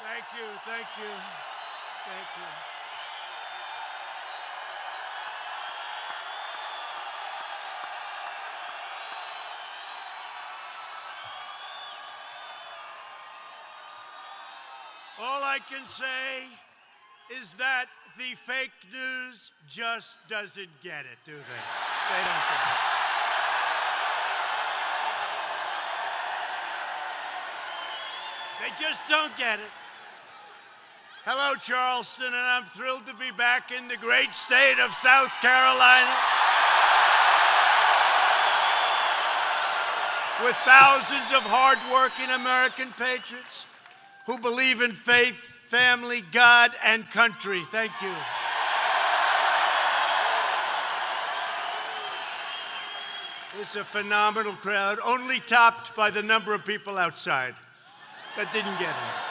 Thank you, thank you, thank you. All I can say is that the fake news just doesn't get it, do they? They don't get it. They just don't get it. Hello, Charleston, and I'm thrilled to be back in the great state of South Carolina with thousands of hardworking American patriots who believe in faith, family, God, and country. Thank you. It's a phenomenal crowd, only topped by the number of people outside that didn't get it.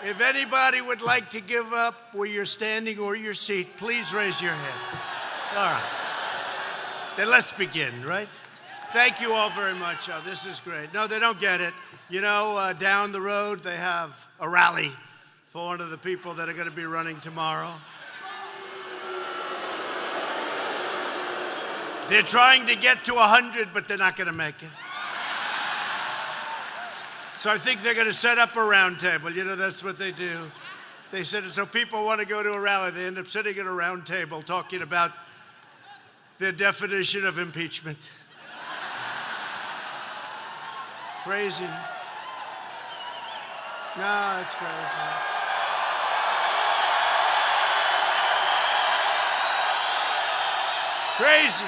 If anybody would like to give up where you're standing or your seat, please raise your hand. All right. Then let's begin, right? Thank you all very much. Oh, this is great. No, they don't get it. You know, down the road, they have a rally for one of the people that are going to be running tomorrow. They're trying to get to 100, but they're not going to make it. So I think they're going to set up a round table. You know, that's what they do. They said, so people want to go to a rally. They end up sitting at a round table talking about their definition of impeachment. Crazy. No, it's crazy. Crazy.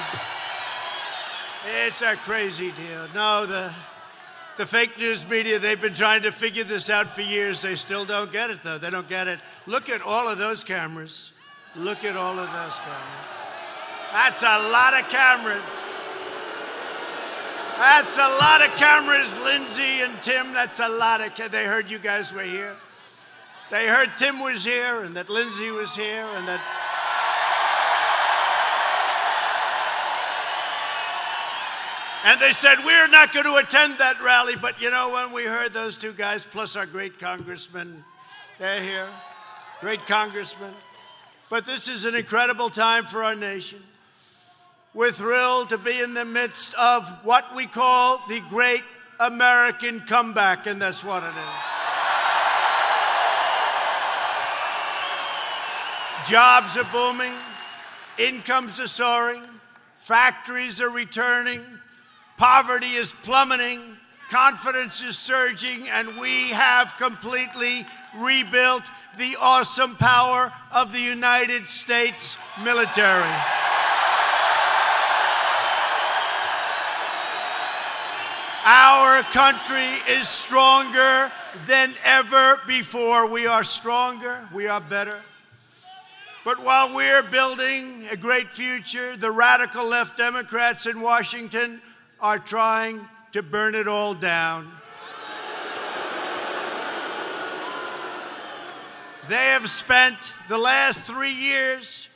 It's a crazy deal. No, the fake news media, they've been trying to figure this out for years. They still don't get it, though. They don't get it. Look at all of those cameras. Look at all of those cameras. That's a lot of cameras. That's a lot of cameras, Lindsay and Tim. That's a lot of They heard you guys were here. They heard Tim was here and that Lindsay was here and that... And they said, we're not going to attend that rally. But you know, when we heard those two guys, plus our great congressman, they're here, great congressman. But this is an incredible time for our nation. We're thrilled to be in the midst of what we call the great American comeback, and that's what it is. Jobs are booming, incomes are soaring, factories are returning, poverty is plummeting, confidence is surging, and we have completely rebuilt the awesome power of the United States military. Our country is stronger than ever before. We are stronger, we are better. But while we're building a great future, the radical left Democrats in Washington are trying to burn it all down. They have spent the last 3 years,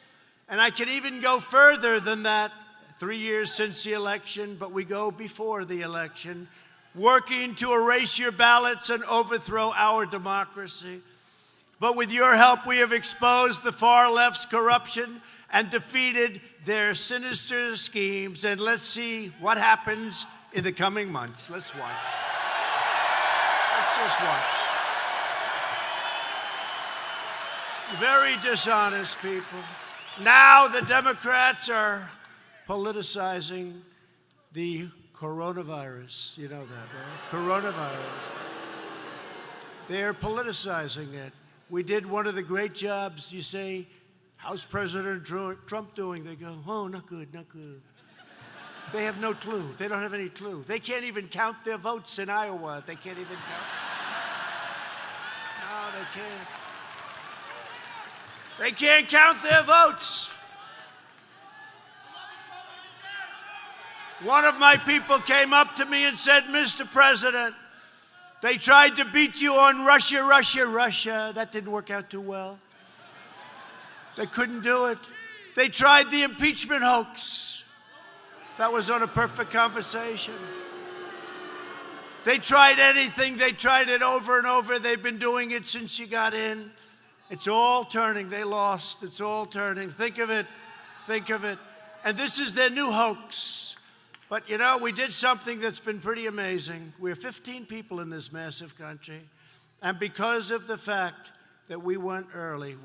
and I can even go further than that, 3 years since the election, but we go before the election, working to erase your ballots and overthrow our democracy. But with your help, we have exposed the far left's corruption and defeated their sinister schemes. And let's see what happens in the coming months. Let's watch. Let's just watch. Very dishonest people. Now the Democrats are politicizing the coronavirus. You know that, right? Coronavirus. They're politicizing it. We did one of the great jobs. You say, how's President Trump doing? They go, oh, not good, not good. They have no clue. They don't have any clue. They can't even count their votes in Iowa. They can't even count. No, they can't. They can't count their votes. One of my people came up to me and said, Mr. President, they tried to beat you on Russia, Russia, Russia. That didn't work out too well. They couldn't do it. They tried the impeachment hoax. That was on a perfect conversation. They tried anything. They tried it over and over. They've been doing it since you got in. It's all turning. They lost. It's all turning. Think of it. Think of it. And this is their new hoax. But, you know, we did something that's been pretty amazing. We're 15 people in this massive country. And because of the fact that we went early,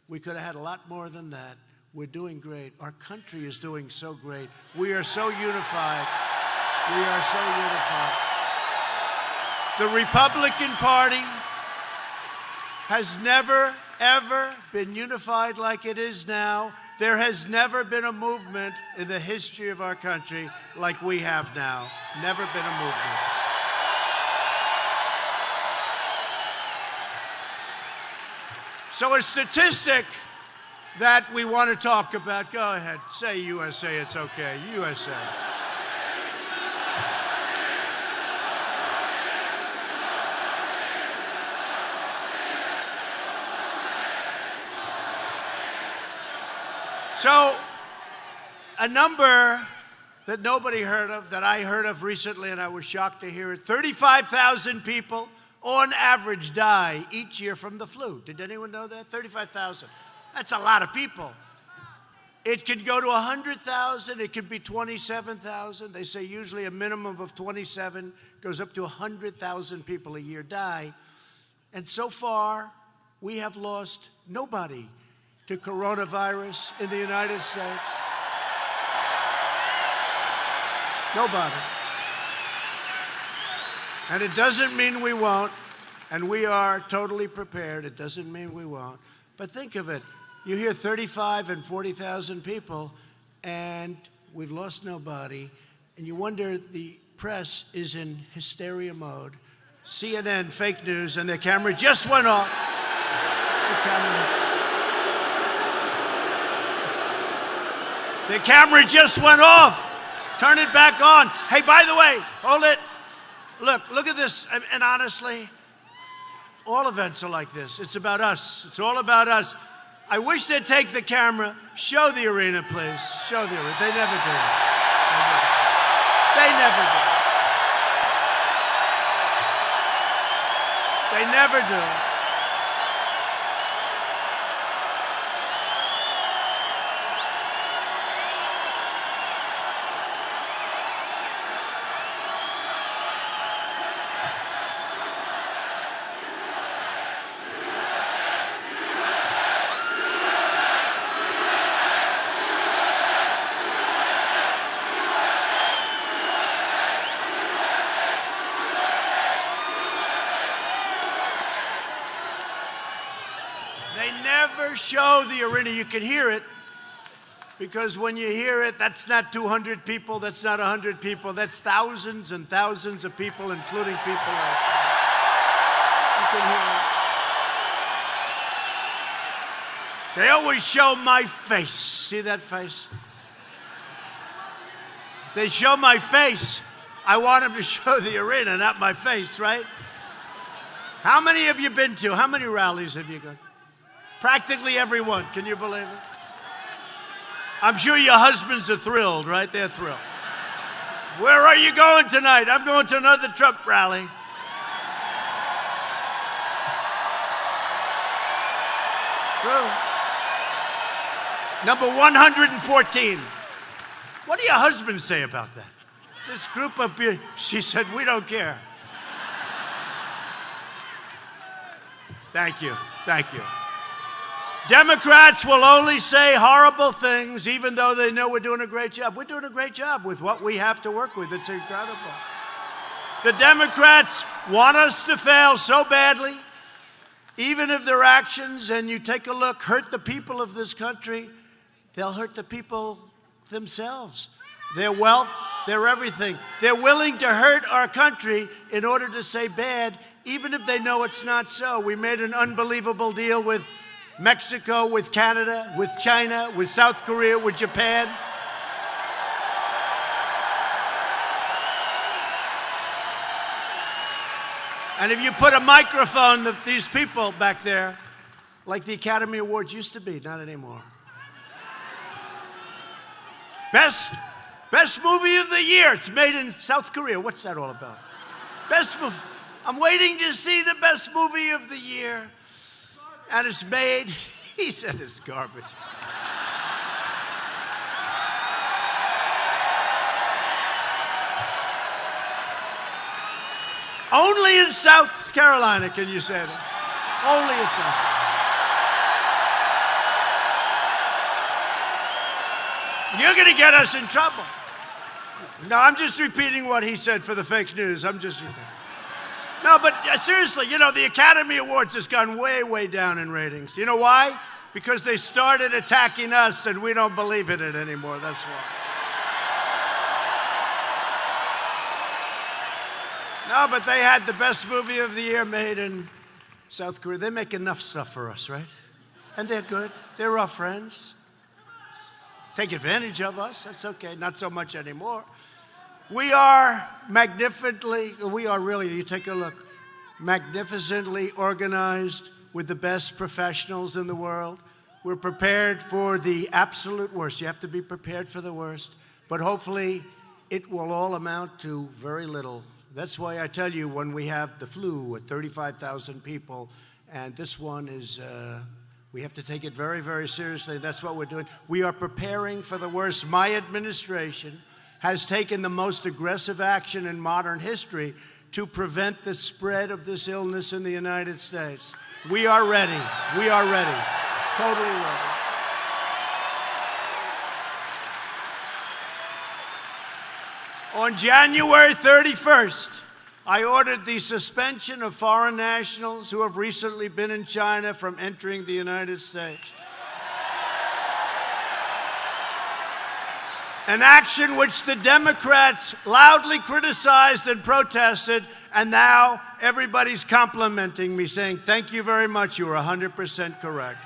we could have had a lot more than that. We're doing great. Our country is doing so great. We are so unified. We are so unified. The Republican Party has never, ever been unified like it is now. There has never been a movement in the history of our country like we have now. Never been a movement. So a statistic that we want to talk about. Go ahead. Say USA. It's okay. USA. So, a number that nobody heard of, that I heard of recently, and I was shocked to hear it, 35,000 people on average die each year from the flu. Did anyone know that? 35,000. That's a lot of people. It could go to 100,000. It could be 27,000. They say usually a minimum of 27 goes up to 100,000 people a year die. And so far, we have lost nobody to coronavirus in the United States. Nobody. And it doesn't mean we won't, and we are totally prepared. It doesn't mean we won't. But think of it. You hear 35 and 40,000 people, and we've lost nobody, and you wonder, the press is in hysteria mode. CNN, fake news, and their camera just went off. The camera just went off. Turn it back on. Hey, by the way, hold it. Look at this. And honestly, all events are like this. It's about us. It's all about us. I wish they'd take the camera. Show the arena, please. Show the arena. They never do. They never do. They never do. They never show the arena. You can hear it, because when you hear it, that's not 200 people, that's not 100 people, that's thousands and thousands of people, including people outside. You can hear it. They always show my face. See that face? They show my face. I want them to show the arena, not my face, right? How many have you been to? How many rallies have you gone? Practically everyone. Can you believe it? I'm sure your husbands are thrilled, right? They're thrilled. Where are you going tonight? I'm going to another Trump rally. True. Number 114. What do your husbands say about that? This group up here, she said, we don't care. Thank you. Thank you. Democrats will only say horrible things, even though they know we're doing a great job. We're doing a great job with what we have to work with. It's incredible. The Democrats want us to fail so badly, even if their actions, and you take a look, hurt the people of this country, they'll hurt the people themselves. Their wealth, their everything. They're willing to hurt our country in order to say bad, even if they know it's not so. We made an unbelievable deal with Mexico, with Canada, with China, with South Korea, with Japan. And if you put a microphone, these people back there, like the Academy Awards used to be, not anymore. Best movie of the year. It's made in South Korea. What's that all about? Best movie. I'm waiting to see the best movie of the year. And it's made, he said it's garbage. Only in South Carolina can you say that. Only in South Carolina. You're going to get us in trouble. No, I'm just repeating what he said for the fake news. I'm just repeating. No, but seriously, you know, the Academy Awards has gone way, way down in ratings. You know why? Because they started attacking us and we don't believe in it anymore. That's why. No, but they had the best movie of the year made in South Korea. They make enough stuff for us, right? And they're good. They're our friends. Take advantage of us. That's okay. Not so much anymore. We are really, you take a look, magnificently organized with the best professionals in the world. We're prepared for the absolute worst. You have to be prepared for the worst. But hopefully, it will all amount to very little. That's why I tell you, when we have the flu with 35,000 people, and this one is, we have to take it very, very seriously. That's what we're doing. We are preparing for the worst. My administration has taken the most aggressive action in modern history to prevent the spread of this illness in the United States. We are ready. We are ready. Totally ready. On January 31st, I ordered the suspension of foreign nationals who have recently been in China from entering the United States. An action which the Democrats loudly criticized and protested, and now everybody's complimenting me, saying, thank you very much, you were 100% correct.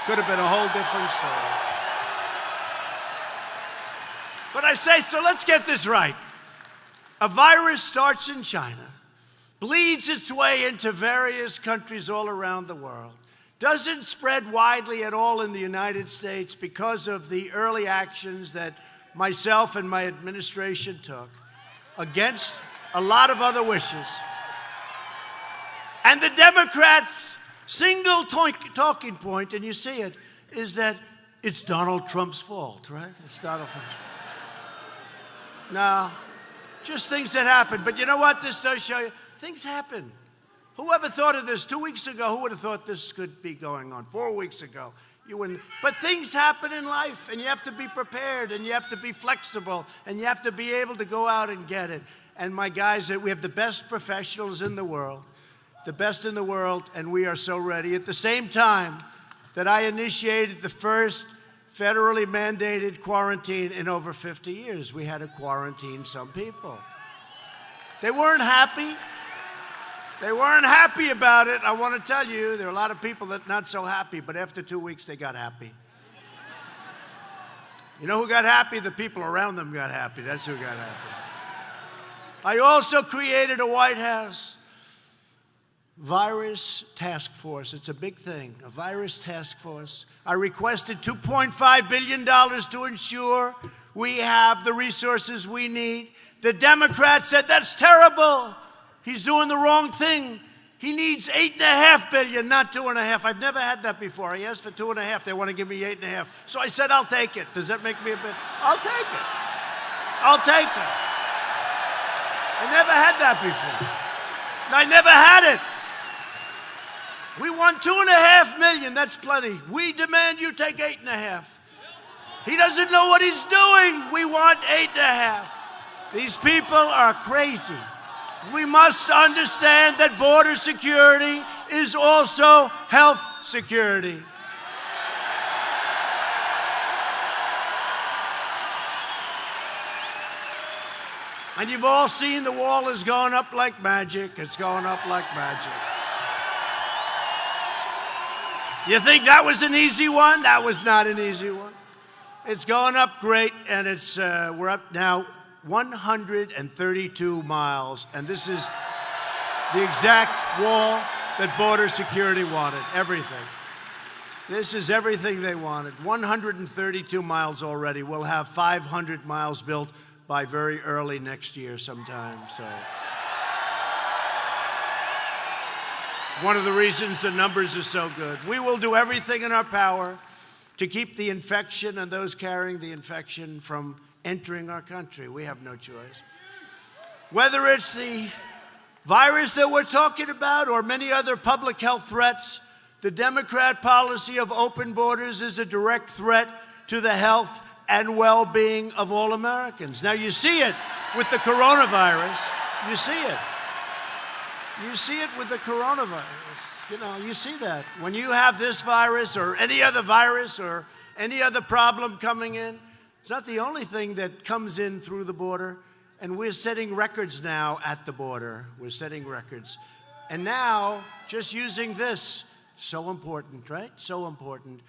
Could have been a whole different story. But I say, so let's get this right. A virus starts in China, bleeds its way into various countries all around the world, doesn't spread widely at all in the United States because of the early actions that myself and my administration took against a lot of other wishes. And the Democrats' single talking point, and you see it, is that it's Donald Trump's fault, right? It's Donald Trump's fault. No, just things that happen. But you know what? This does show you, things happen. Whoever thought of this 2 weeks ago? Who would have thought this could be going on? 4 weeks ago. You wouldn't. But things happen in life, and you have to be prepared, and you have to be flexible, and you have to be able to go out and get it. And my guys, we have the best professionals in the world, the best in the world, and we are so ready. At the same time that I initiated the first federally mandated quarantine in over 50 years, we had to quarantine some people. They weren't happy. They weren't happy about it. I want to tell you, there are a lot of people that are not so happy, but after 2 weeks, they got happy. You know who got happy? The people around them got happy. That's who got happy. I also created a White House virus task force. It's a big thing, a virus task force. I requested $2.5 billion to ensure we have the resources we need. The Democrats said, that's terrible. He's doing the wrong thing. He needs $8.5 billion, not $2.5. I've never had that before. I asked for $2.5. They want to give me $8.5. So I said, I'll take it. Does that make me a bit? I'll take it. I'll take it. I never had that before. I never had it. We want $2.5 million. That's plenty. We demand you take $8.5. He doesn't know what he's doing. We want $8.5. These people are crazy. We must understand that border security is also health security. And you've all seen the wall is going up like magic. It's going up like magic. You think that was an easy one? That was not an easy one. It's going up great, and it's we're up now 132 miles, and this is the exact wall that border security wanted, everything. This is everything they wanted. 132 miles already. We'll have 500 miles built by very early next year sometime. So One of the reasons the numbers are so good. We will do everything in our power to keep the infection and those carrying the infection from entering our country. We have no choice. Whether it's the virus that we're talking about or many other public health threats, the Democrat policy of open borders is a direct threat to the health and well-being of all Americans. Now, you see it with the coronavirus. You see it. You see it with the coronavirus. You know, you see that. When you have this virus or any other virus or any other problem coming in, it's not the only thing that comes in through the border. And we're setting records now at the border. We're setting records. And now, just using this, so important, right? So important.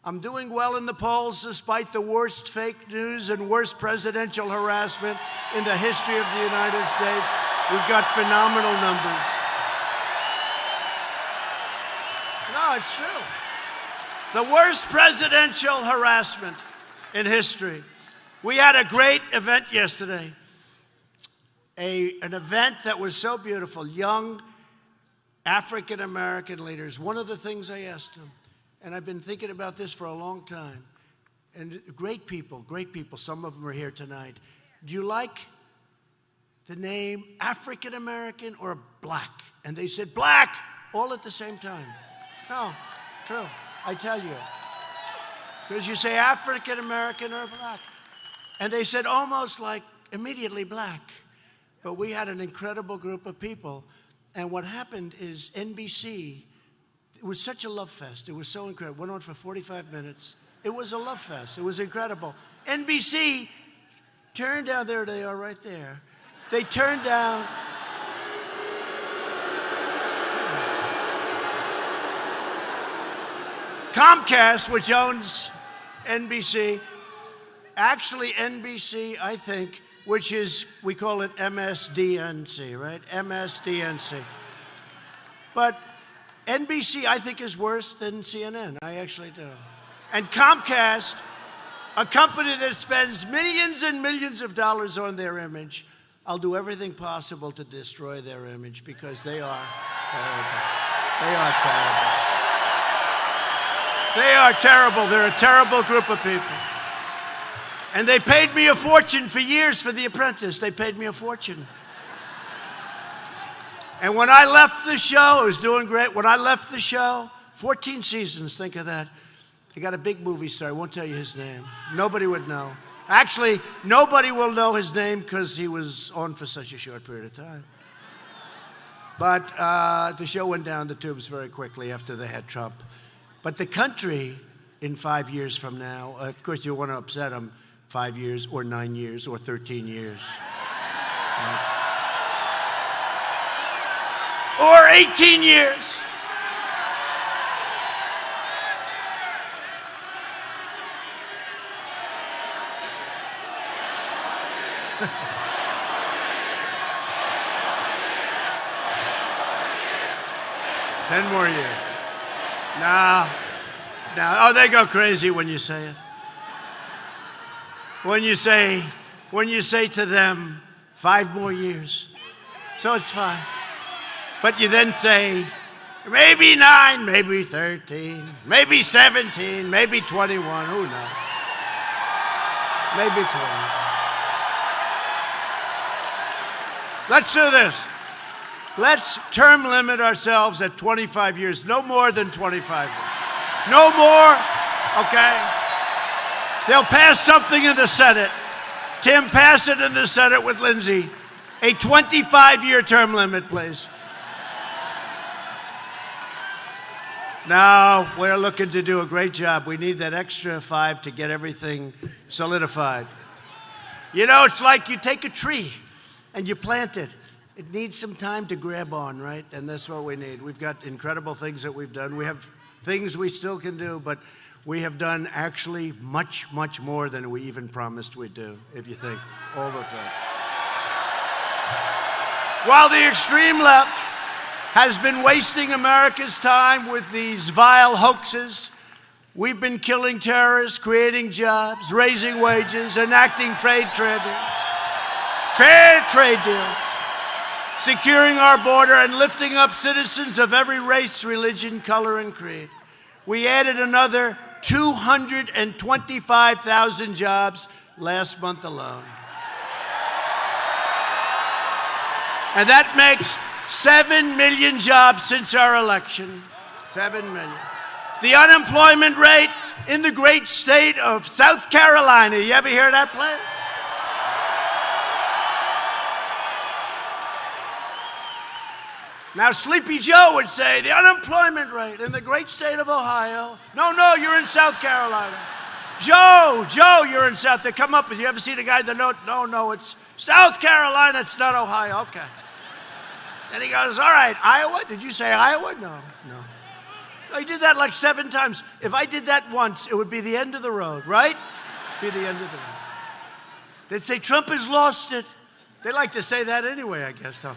I'm doing well in the polls despite the worst fake news and worst presidential harassment in the history of the United States. We've got phenomenal numbers. No, it's true. The worst presidential harassment in history. We had a great event yesterday. An event that was so beautiful. Young African-American leaders. One of the things I asked them, and I've been thinking about this for a long time, and great people, some of them are here tonight. Do you like the name African-American or Black? And they said, Black, all at the same time. No, true, I tell you. Because you say African-American or Black. And they said almost like immediately Black. But we had an incredible group of people. And what happened is NBC, it was such a love fest. It was so incredible. Went on for 45 minutes. It was a love fest. It was incredible. NBC turned down, there they are right there. They turned down. Comcast, which owns NBC, actually NBC, I think, which is, we call it MSDNC, right? MSDNC. But NBC, I think, is worse than CNN. I actually do. And Comcast, a company that spends millions and millions of dollars on their image, I'll do everything possible to destroy their image because they are terrible. They are terrible. They are terrible. They're a terrible group of people. And they paid me a fortune for years for The Apprentice. They paid me a fortune. And when I left the show, it was doing great. When I left the show, 14 seasons, think of that. They got a big movie star. I won't tell you his name. Nobody would know. Actually, nobody will know his name because he was on for such a short period of time. But the show went down the tubes very quickly after they had Trump. But the country, in 5 years from now, of course you want to upset them, 5 years or 9 years or 13 years. Or 18 years. Ten more years. No. Oh, they go crazy when you say it. When you say to them, 5 more years. So it's 5. But you then say, maybe 9, maybe 13, maybe 17, maybe 21, who knows? Maybe 20. Let's do this. Let's term limit ourselves at 25 years, no more than 25 years. No more, okay? They'll pass something in the Senate. Tim, pass it in the Senate with Lindsey. A 25-year term limit, please. Now, we're looking to do a great job. We need that extra 5 to get everything solidified. You know, it's like you take a tree and you plant it. It needs some time to grab on, right? And that's what we need. We've got incredible things that we've done. We have things we still can do, but we have done actually much, much more than we even promised we'd do, if you think all of that. While the extreme left has been wasting America's time with these vile hoaxes, we've been killing terrorists, creating jobs, raising wages, enacting fair trade deals. securing our border, and lifting up citizens of every race, religion, color, and creed. We added another 225,000 jobs last month alone. And that makes 7 million jobs since our election. 7 million. The unemployment rate in the great state of South Carolina. You ever hear that place? Now, Sleepy Joe would say the unemployment rate in the great state of Ohio. No, you're in South Carolina. Joe, you're in South. They come up and you ever see the guy that no, it's South Carolina. It's not Ohio. Okay. And he goes, all right, Iowa? Did you say Iowa? No. I did that like 7 times. If I did that once, it would be the end of the road, right? Be the end of the road. They'd say Trump has lost it. They like to say that anyway, I guess, huh?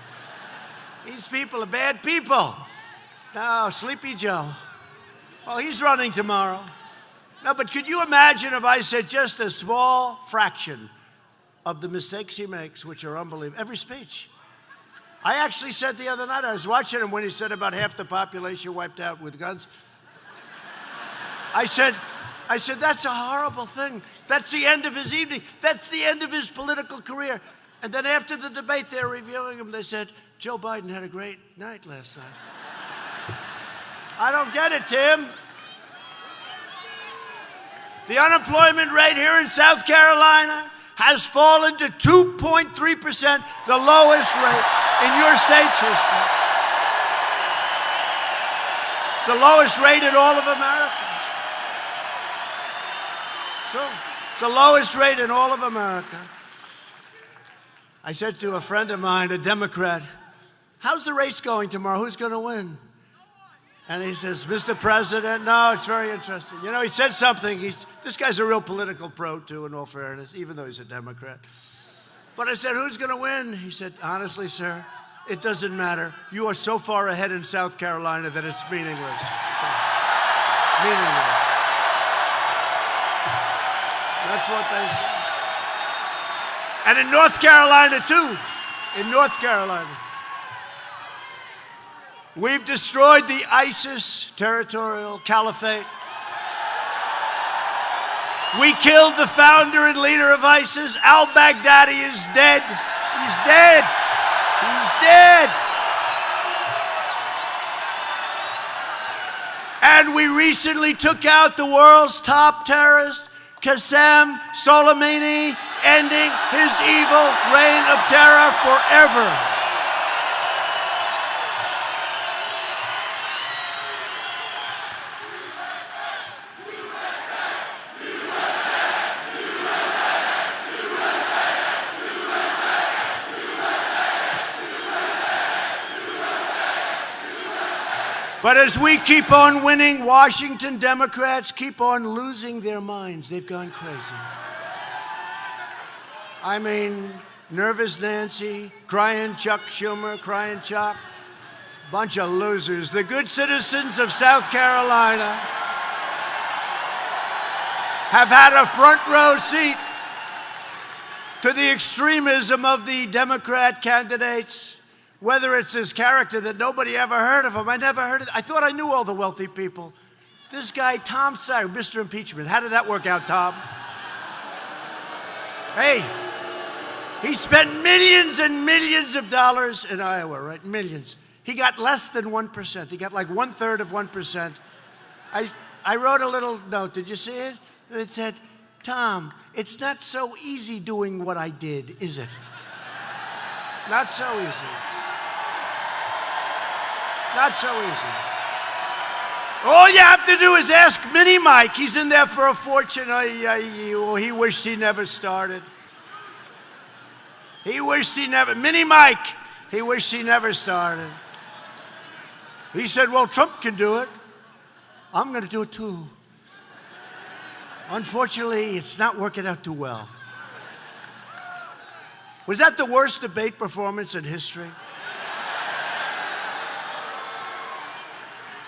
These people are bad people. No, Sleepy Joe. Well, he's running tomorrow. No, but could you imagine if I said just a small fraction of the mistakes he makes, which are unbelievable, every speech? I actually said the other night, I was watching him when he said about half the population wiped out with guns. I said, that's a horrible thing. That's the end of his evening. That's the end of his political career. And then after the debate, they're reviewing him. They said, Joe Biden had a great night last night. I don't get it, Tim. The unemployment rate here in South Carolina has fallen to 2.3%, the lowest rate in your state's history. It's the lowest rate in all of America. So, it's the lowest rate in all of America. I said to a friend of mine, a Democrat, how's the race going tomorrow? Who's going to win? And he says, Mr. President, no, it's very interesting. You know, he said something. This guy's a real political pro, too, in all fairness, even though he's a Democrat. But I said, who's going to win? He said, honestly, sir, it doesn't matter. You are so far ahead in South Carolina that it's meaningless. Meaningless. That's what they say. And in North Carolina, too. In North Carolina. We've destroyed the ISIS territorial caliphate. We killed the founder and leader of ISIS. Al-Baghdadi is dead. He's dead. He's dead. And we recently took out the world's top terrorist, Qasem Soleimani, ending his evil reign of terror forever. But as we keep on winning, Washington Democrats keep on losing their minds. They've gone crazy. I mean, nervous Nancy, crying Chuck Schumer, crying Chuck. Bunch of losers. The good citizens of South Carolina have had a front row seat to the extremism of the Democrat candidates. Whether it's his character that nobody ever heard of him. I never heard of I thought I knew all the wealthy people. This guy, Tom Steyer, Mr. Impeachment. How did that work out, Tom? Hey, he spent millions and millions of dollars in Iowa, right? Millions. He got less than 1%. He got like 1/3 of 1%. I wrote a little note. Did you see it? It said, Tom, it's not so easy doing what I did, is it? Not so easy. Not so easy. All you have to do is ask Mini Mike. He's in there for a fortune. He wished he never started. He wished he never, Mini Mike, he wished he never started. He said, well, Trump can do it. I'm going to do it too. Unfortunately, it's not working out too well. Was that the worst debate performance in history?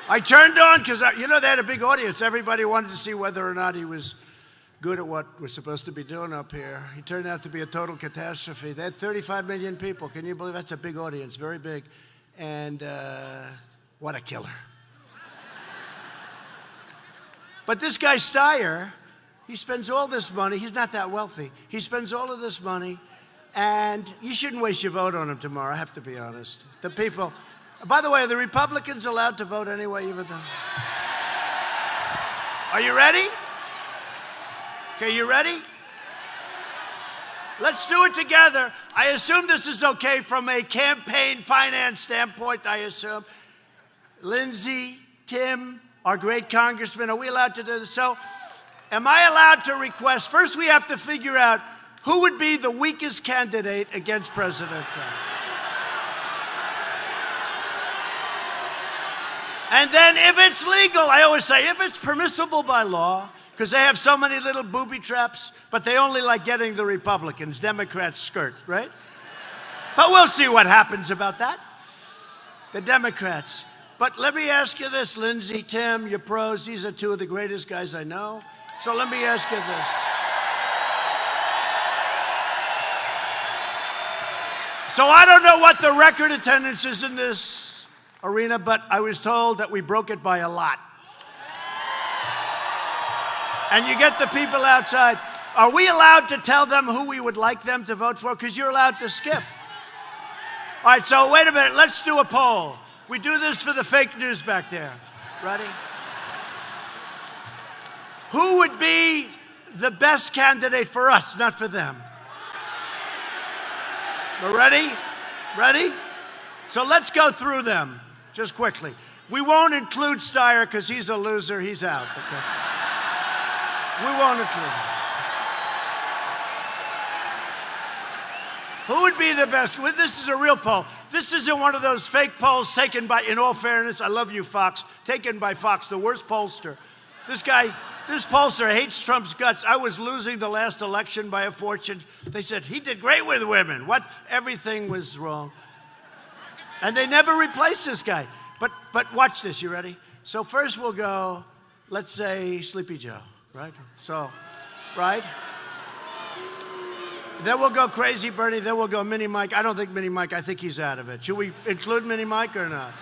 I turned on because, they had a big audience. Everybody wanted to see whether or not he was good at what we're supposed to be doing up here. He turned out to be a total catastrophe. They had 35 million people. Can you believe that's a big audience, very big. And what a killer. But this guy Steyer, he spends all this money. He's not that wealthy. He spends all of this money, and you shouldn't waste your vote on him tomorrow, I have to be honest. The people, by the way, are the Republicans allowed to vote anyway, even though? Are you ready? Okay, you ready? Let's do it together. I assume this is okay from a campaign finance standpoint, I assume. Lindsey, Tim, our great congressman, are we allowed to do this? So, am I allowed to request, first we have to figure out who would be the weakest candidate against President Trump. And then if it's legal, I always say, if it's permissible by law, because they have so many little booby traps, but they only like getting the Republicans. Democrats skirt, right? But we'll see what happens about that. The Democrats. But let me ask you this, Lindsey, Tim, your pros, these are two of the greatest guys I know. So let me ask you this. So I don't know what the record attendance is in this arena, but I was told that we broke it by a lot. And you get the people outside. Are we allowed to tell them who we would like them to vote for? Because you're allowed to skip. All right, so wait a minute. Let's do a poll. We do this for the fake news back there. Ready? Who would be the best candidate for us, not for them? We're ready? Ready? So let's go through them just quickly. We won't include Steyer because he's a loser. He's out. Okay. We won't include him. Who would be the best? Well, this is a real poll. This isn't one of those fake polls taken by, in all fairness, I love you, Fox, taken by Fox, the worst pollster. This pollster hates Trump's guts. I was losing the last election by a fortune. They said, he did great with women. What? Everything was wrong. And they never replaced this guy. But watch this, you ready? So first we'll go, let's say, Sleepy Joe, right? So, right? Then we'll go Crazy Bernie, then we'll go Mini Mike. I don't think Mini Mike, I think he's out of it. Should we include Mini Mike or not?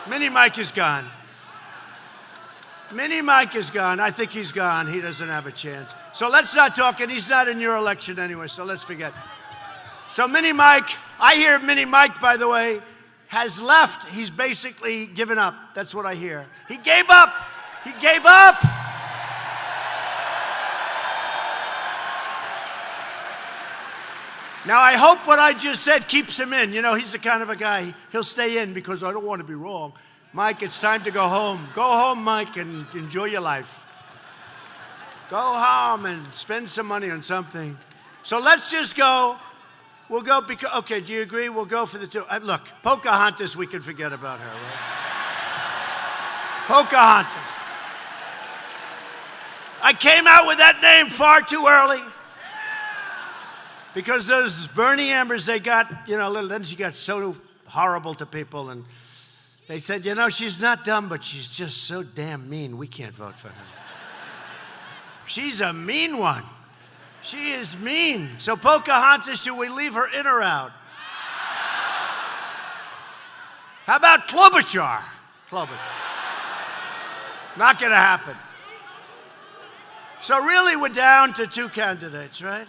Mini Mike is gone. Mini Mike is gone. I think he's gone. He doesn't have a chance. So let's not talk, and he's not in your election anyway, so let's forget. So Mini Mike, I hear Mini Mike, by the way, has left. He's basically given up. That's what I hear. He gave up. He gave up. Now, I hope what I just said keeps him in. You know, he's the kind of a guy, he'll stay in because I don't want to be wrong. Mike, it's time to go home. Go home, Mike, and enjoy your life. Go home and spend some money on something. So let's just go. We'll go because, okay, do you agree? We'll go for the two. Look, Pocahontas, we can forget about her, right? Pocahontas. I came out with that name far too early. Because those Bernie Ambers, they got, you know, then she got so horrible to people. And they said, you know, she's not dumb, but she's just so damn mean. We can't vote for her. She's a mean one. She is mean. So Pocahontas, should we leave her in or out? How about Klobuchar? Klobuchar. Not going to happen. So really, we're down to two candidates, right?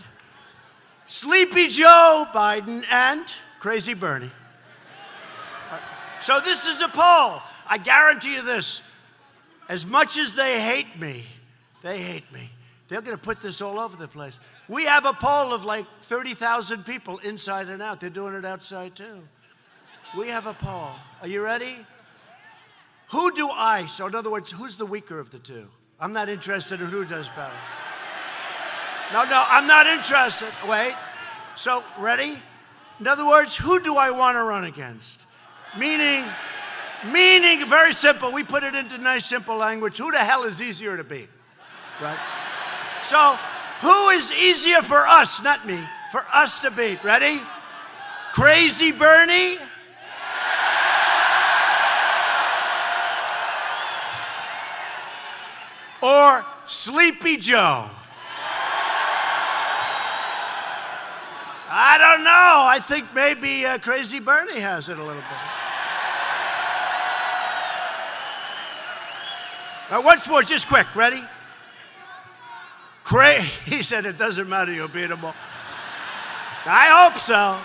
Sleepy Joe Biden and Crazy Bernie. So this is a poll. I guarantee you this. As much as they hate me, they're going to put this all over the place. We have a poll of like 30,000 people inside and out. They're doing it outside too. We have a poll. Are you ready? Who do I, so in other words, who's the weaker of the two? I'm not interested in who does better. No, I'm not interested. Wait. So, ready? In other words, who do I want to run against? Meaning, very simple. We put it into nice, simple language. Who the hell is easier to beat? Right? So, who is easier for us, not me, for us to beat? Ready? Crazy Bernie? Or Sleepy Joe? I don't know. I think maybe Crazy Bernie has it a little bit. Now, once more, just quick. Ready? He said it doesn't matter, you'll beat them all. I hope so.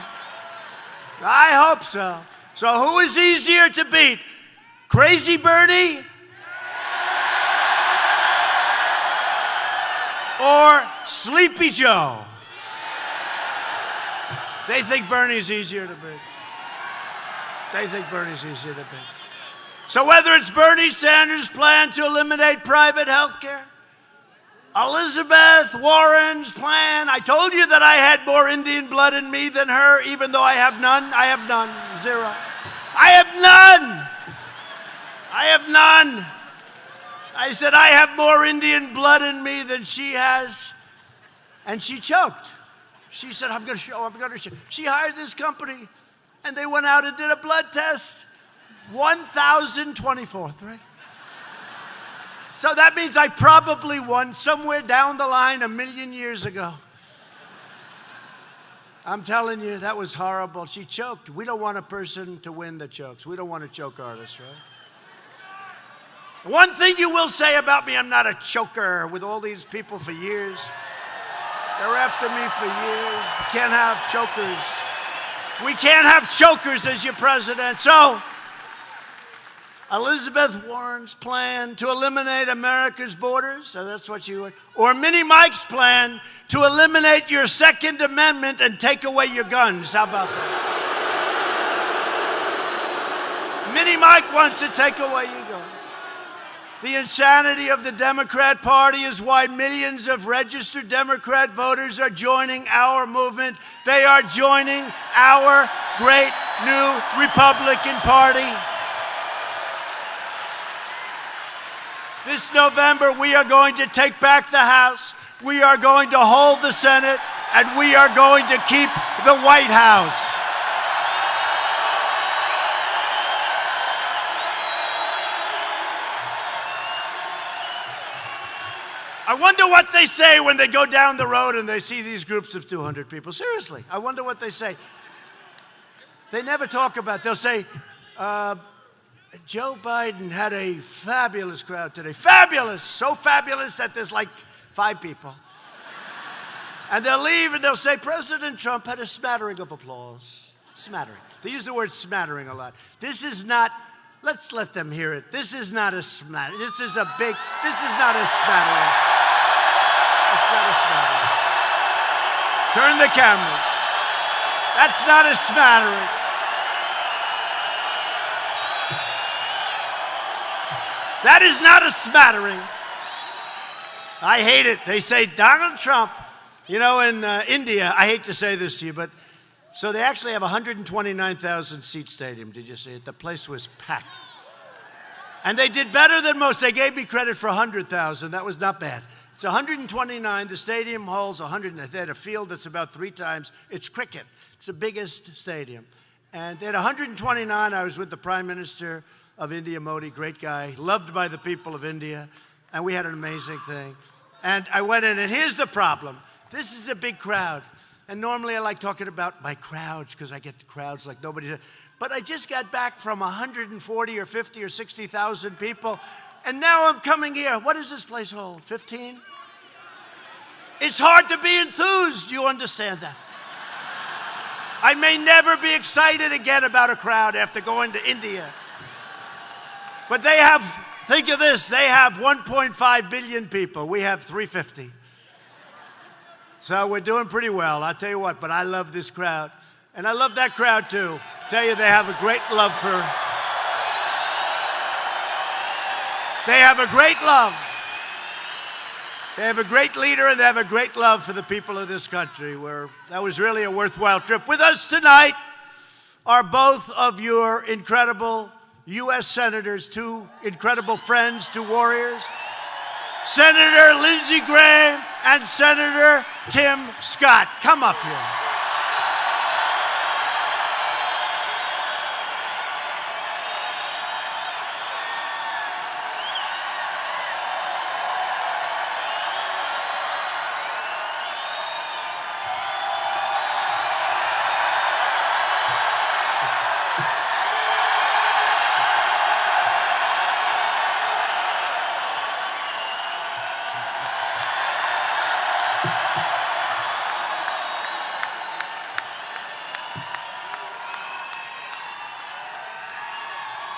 I hope so. So who is easier to beat? Crazy Bernie or Sleepy Joe? They think Bernie's easier to beat. They think Bernie's easier to beat. So whether it's Bernie Sanders' plan to eliminate private health care, Elizabeth Warren's plan, I told you that I had more Indian blood in me than her, even though I have none. I have none. Zero. I have none. I have none. I said, I have more Indian blood in me than she has. And she choked. She said, I'm going to show. She hired this company, and they went out and did a blood test. 1,024th, right? So that means I probably won somewhere down the line 1,000,000 years ago. I'm telling you, that was horrible. She choked. We don't want a person to win that chokes. We don't want a choke artist, right? One thing you will say about me, I'm not a choker with all these people for years. They're after me for years. We can't have chokers. We can't have chokers as your president. So, Elizabeth Warren's plan to eliminate America's borders, so that's what you would, or Mini Mike's plan to eliminate your Second Amendment and take away your guns. How about that? Mini Mike wants to take away your guns. The insanity of the Democrat Party is why millions of registered Democrat voters are joining our movement. They are joining our great new Republican Party. This November, we are going to take back the House, we are going to hold the Senate, and we are going to keep the White House. I wonder what they say when they go down the road and they see these groups of 200 people. Seriously, I wonder what they say. They never talk about, they'll say, Joe Biden had a fabulous crowd today. Fabulous! So fabulous that there's like 5 people. And they'll leave and they'll say, President Trump had a smattering of applause. Smattering. They use the word smattering a lot. This is not, let's let them hear it. This is not a smattering. This is not a smattering. It's not a smattering. Turn the cameras. That's not a smattering. That is not a smattering. I hate it. They say Donald Trump, you know, in India, I hate to say this to you, but so they actually have a 129,000 seat stadium. Did you see it? The place was packed. And they did better than most. They gave me credit for 100,000. That was not bad. It's 129. The stadium holds 100. They had a field that's about 3 times. It's cricket. It's the biggest stadium. And they had 129. I was with the Prime Minister of India, Modi, great guy, loved by the people of India, and we had an amazing thing. And I went in, and here's the problem. This is a big crowd, and normally I like talking about my crowds because I get the crowds like nobody. But I just got back from 140 or 50 or 60,000 people, and now I'm coming here. What does this place hold, 15? It's hard to be enthused, you understand that? I may never be excited again about a crowd after going to India. But they have, think of this, they have 1.5 billion people. We have 350. So we're doing pretty well, I'll tell you what, but I love this crowd. And I love that crowd too. Tell you, they have a great love for, they have a great love. They have a great leader and they have a great love for the people of this country. That was really a worthwhile trip. With us tonight are both of your incredible U.S. senators, 2 incredible friends, 2 warriors, Senator Lindsey Graham and Senator Tim Scott. Come up here.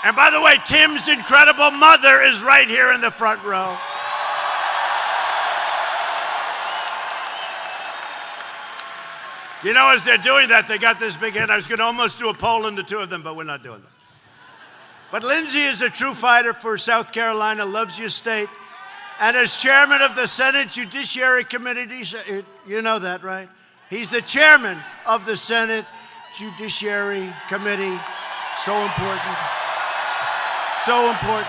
And by the way, Tim's incredible mother is right here in the front row. You know, as they're doing that, they got this big head. I was going to almost do a poll in the two of them, but we're not doing that. But Lindsey is a true fighter for South Carolina, loves your state. And as chairman of the Senate Judiciary Committee, you know that, right? He's the chairman of the Senate Judiciary Committee. So important. So important.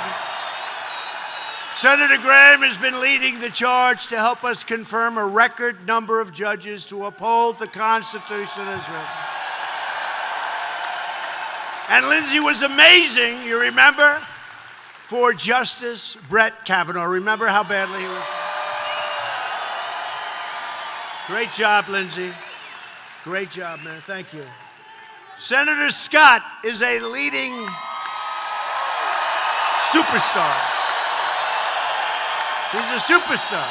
Senator Graham has been leading the charge to help us confirm a record number of judges to uphold the Constitution as written. And Lindsey was amazing, you remember, for Justice Brett Kavanaugh. Remember how badly he was? Great job, Lindsey. Great job, man. Thank you. Senator Scott is a leading superstar. He's a superstar.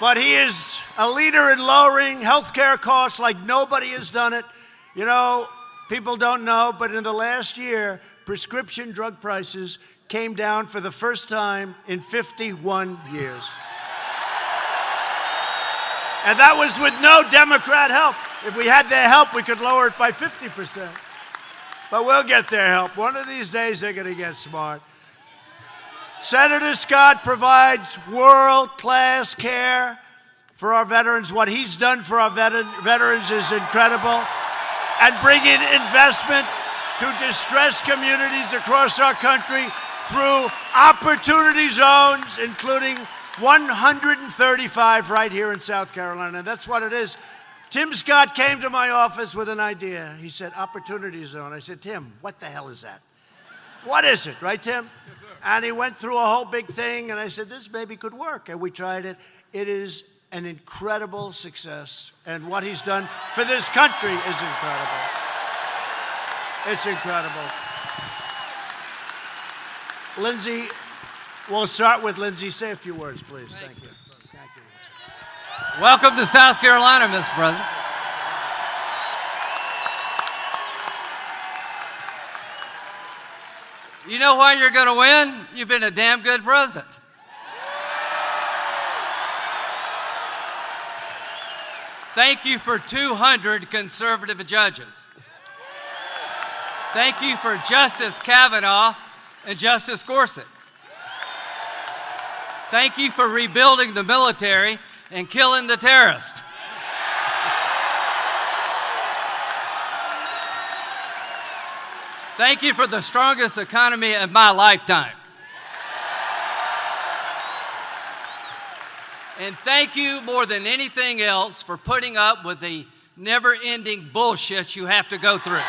But he is a leader in lowering health care costs like nobody has done it. You know, people don't know, but in the last year, prescription drug prices came down for the first time in 51 years. And that was with no Democrat help. If we had their help, we could lower it by 50%. But we'll get their help. One of these days, they're going to get smart. Senator Scott provides world-class care for our veterans. What he's done for our veterans is incredible. And bringing investment to distressed communities across our country through opportunity zones, including 135 right here in South Carolina. And that's what it is. Tim Scott came to my office with an idea. He said, opportunity zone. I said, Tim, what the hell is that? What is it, right, Tim? Yes, sir. And he went through a whole big thing, and I said, this maybe could work. And we tried it. It is an incredible success. And what he's done for this country is incredible. It's incredible. Lindsey, we'll start with Lindsey. Say a few words, please. Thank you. Thank you. Welcome to South Carolina, Mr. President. You know why you're going to win? You've been a damn good president. Thank you for 200 conservative judges. Thank you for Justice Kavanaugh and Justice Gorsuch. Thank you for rebuilding the military and killing the terrorists. Thank you for the strongest economy of my lifetime. And thank you more than anything else for putting up with the never-ending bullshit you have to go through.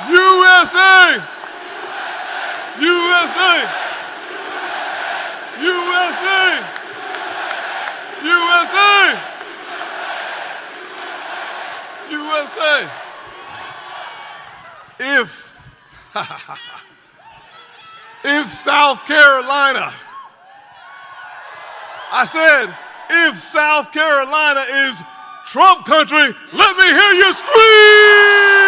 USA! USA! USA! USA! USA! If South Carolina, I said, if South Carolina is Trump country, let me hear you scream!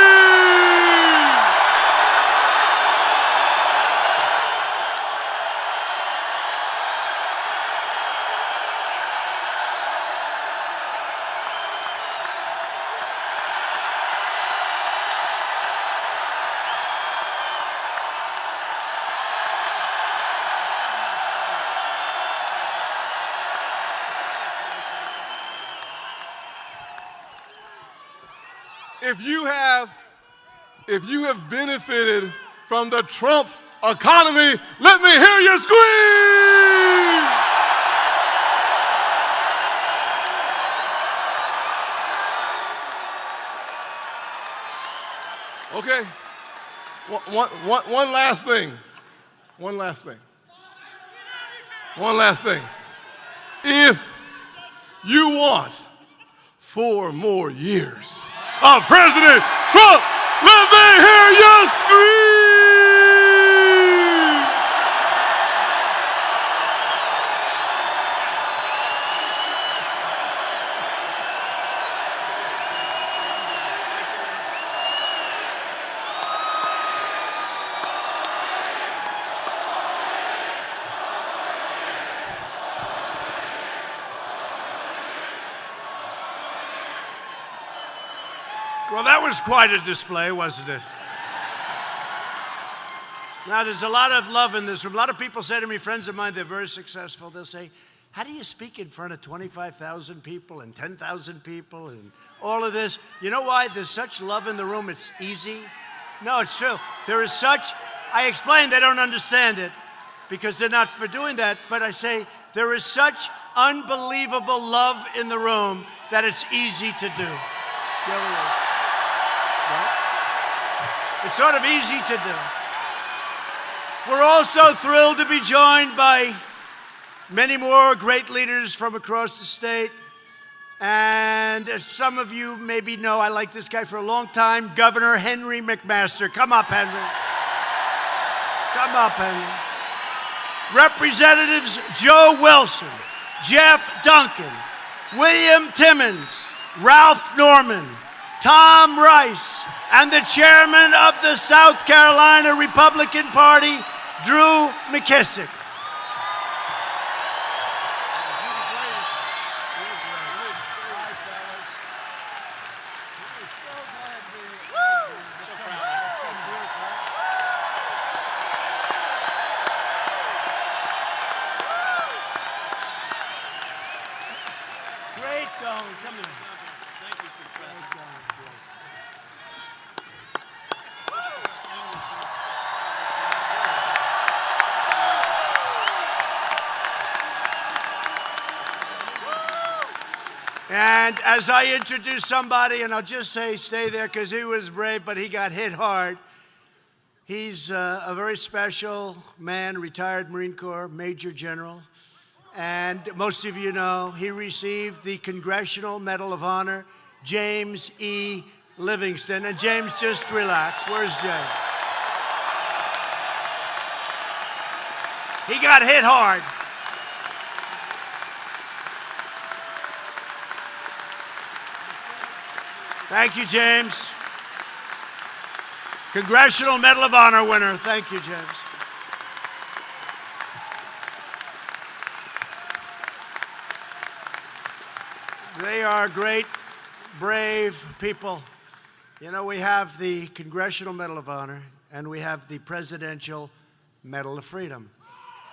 If you have benefited from the Trump economy, let me hear you scream! Okay, one last thing. One last thing. One last thing. If you want 4 more years of President Trump. Let me hear you scream! Well, that was quite a display, wasn't it? Now, there's a lot of love in this room. A lot of people say to me, friends of mine, they're very successful. They'll say, how do you speak in front of 25,000 people and 10,000 people and all of this? You know why? There's such love in the room, it's easy. No, it's true. There is such, I explain, they don't understand it because they're not for doing that, but I say there is such unbelievable love in the room that it's easy to do. There it is. It's sort of easy to do. We're also thrilled to be joined by many more great leaders from across the state. And as some of you maybe know, I like this guy for a long time, Governor Henry McMaster. Come up, Henry. Come up, Henry. Representatives Joe Wilson, Jeff Duncan, William Timmons, Ralph Norman, Tom Rice, and the chairman of the South Carolina Republican Party, Drew McKissick. Great going. Come in. Thank you, Professor. And as I introduce somebody, and I'll just say stay there because he was brave, but he got hit hard. He's a very special man, retired Marine Corps Major General. And most of you know, he received the Congressional Medal of Honor, James E. Livingston. And James, just relax. Where's James? He got hit hard. Thank you, James. Congressional Medal of Honor winner. Thank you, James. They are great, brave people. You know, we have the Congressional Medal of Honor and we have the Presidential Medal of Freedom.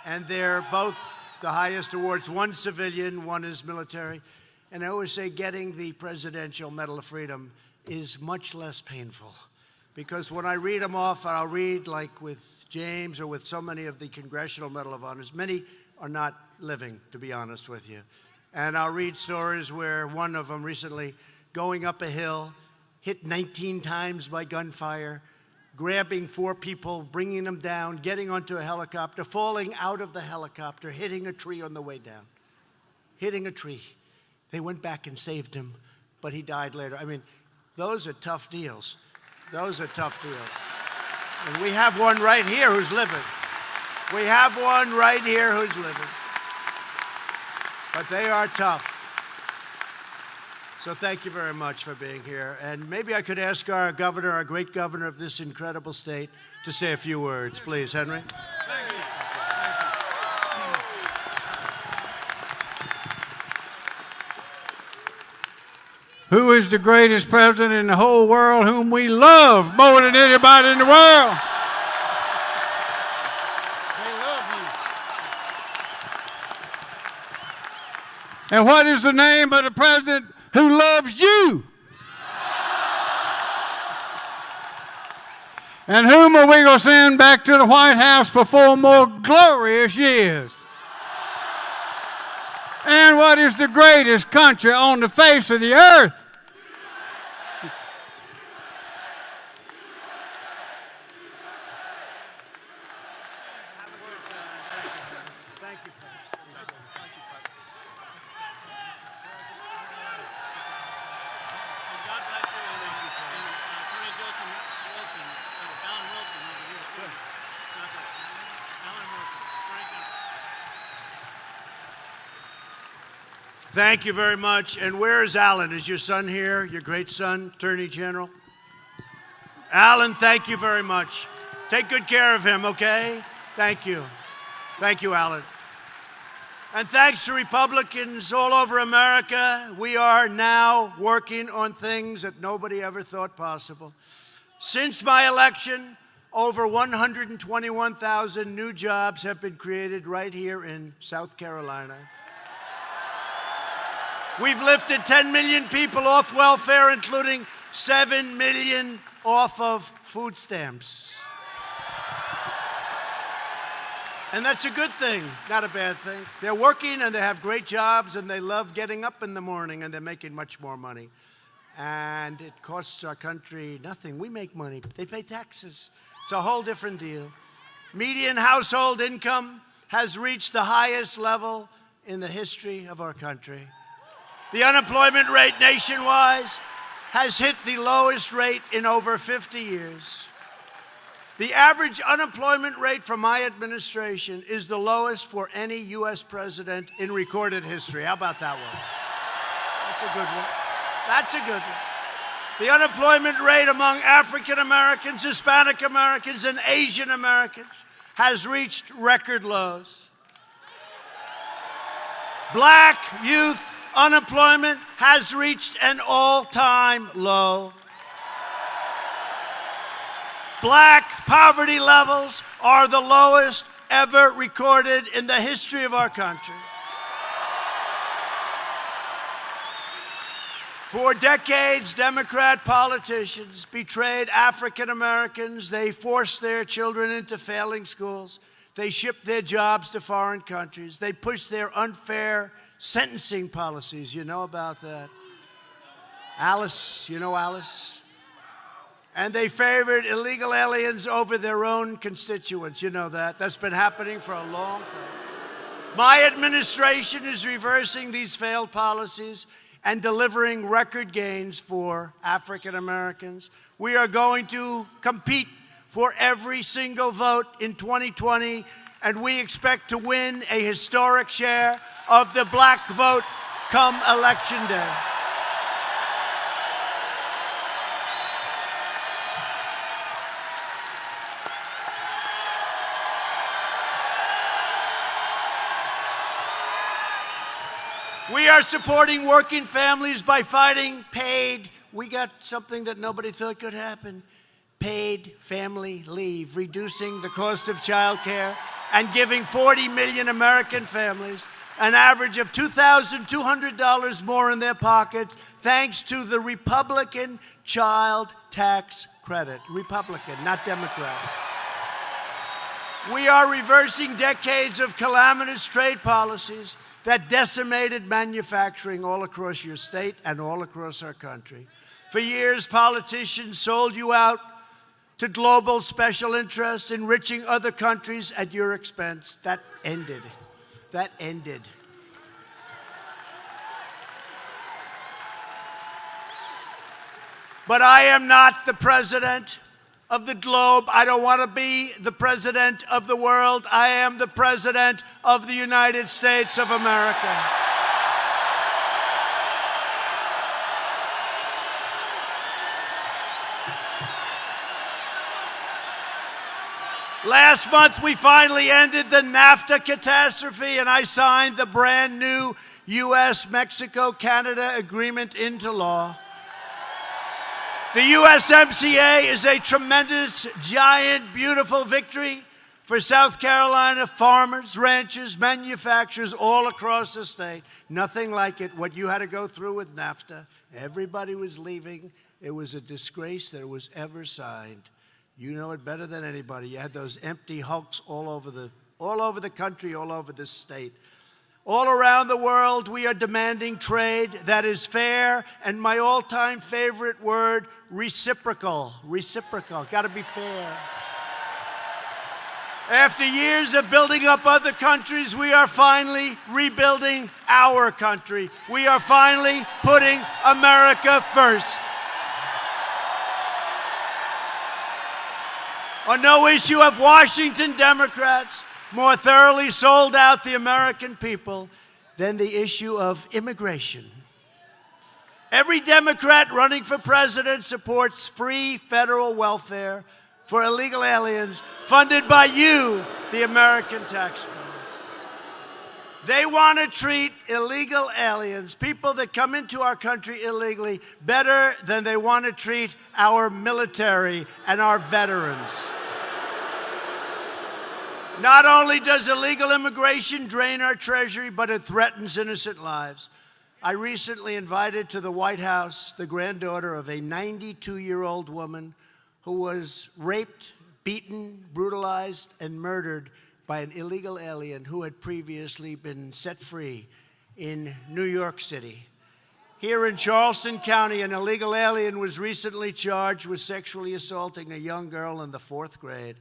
And they're both the highest awards. One civilian, one is military. And I always say getting the Presidential Medal of Freedom is much less painful. Because when I read them off, I'll read like with James or with so many of the Congressional Medal of Honors. Many are not living, to be honest with you. And I'll read stories where one of them recently going up a hill, hit 19 times by gunfire, grabbing 4 people, bringing them down, getting onto a helicopter, falling out of the helicopter, hitting a tree on the way down. Hitting a tree. They went back and saved him, but he died later. I mean, those are tough deals. Those are tough deals. And we have one right here who's living. We have one right here who's living. But they are tough. So thank you very much for being here. And maybe I could ask our governor, our great governor of this incredible state, to say a few words. Please, Henry. Thank you. Who is the greatest president in the whole world, whom we love more than anybody in the world? They love you. And what is the name of the president who loves you? And whom are we going to send back to the White House for 4 more glorious years? And what is the greatest country on the face of the earth? Thank you very much. And where is Alan? Is your son here, your great son, Attorney General? Alan, thank you very much. Take good care of him, okay? Thank you. Thank you, Alan. And thanks to Republicans all over America, we are now working on things that nobody ever thought possible. Since my election, over 121,000 new jobs have been created right here in South Carolina. We've lifted 10 million people off welfare, including 7 million off of food stamps. And that's a good thing, not a bad thing. They're working and they have great jobs and they love getting up in the morning and they're making much more money. And it costs our country nothing. We make money. They pay taxes. It's a whole different deal. Median household income has reached the highest level in the history of our country. The unemployment rate nationwide has hit the lowest rate in over 50 years. The average unemployment rate for my administration is the lowest for any U.S. president in recorded history. How about that one? That's a good one. That's a good one. The unemployment rate among African Americans, Hispanic Americans, and Asian Americans has reached record lows. Black youth unemployment has reached an all-time low. Black poverty levels are the lowest ever recorded in the history of our country. For decades, Democrat politicians betrayed African Americans. They forced their children into failing schools. They shipped their jobs to foreign countries. They pushed their unfair sentencing policies. You know about that. Alice, you know Alice? And they favored illegal aliens over their own constituents. You know that. That's been happening for a long time. My administration is reversing these failed policies and delivering record gains for African Americans. We are going to compete for every single vote in 2020, and we expect to win a historic share of the black vote come Election Day. We are supporting working families by fighting paid. We got something that nobody thought could happen. Paid family leave, reducing the cost of childcare and giving 40 million American families an average of $2,200 more in their pocket thanks to the Republican child tax credit. Republican, not Democrat. We are reversing decades of calamitous trade policies that decimated manufacturing all across your state and all across our country. For years, politicians sold you out to global special interests, enriching other countries at your expense. That ended. That ended. But I am not the president of the globe. I don't want to be the president of the world. I am the president of the United States of America. Last month, we finally ended the NAFTA catastrophe, and I signed the brand new U.S.-Mexico-Canada agreement into law. The USMCA is a tremendous, giant, beautiful victory for South Carolina farmers, ranchers, manufacturers all across the state. Nothing like it, what you had to go through with NAFTA. Everybody was leaving. It was a disgrace that it was ever signed. You know it better than anybody. You had those empty hulks all over the country, all over the state. All around the world, we are demanding trade that is fair, and my all-time favorite word, reciprocal. Reciprocal, gotta be fair. After years of building up other countries, we are finally rebuilding our country. We are finally putting America first. On no issue have Washington Democrats more thoroughly sold out the American people Then the issue of immigration. Every Democrat running for president supports free federal welfare for illegal aliens funded by you, the American taxpayer. They want to treat illegal aliens, people that come into our country illegally, better than they want to treat our military and our veterans. Not only does illegal immigration drain our treasury, but it threatens innocent lives. I recently invited to the White House the granddaughter of a 92-year-old woman who was raped, beaten, brutalized, and murdered by an illegal alien who had previously been set free in New York City. Here in Charleston County, an illegal alien was recently charged with sexually assaulting a young girl in the 4th grade.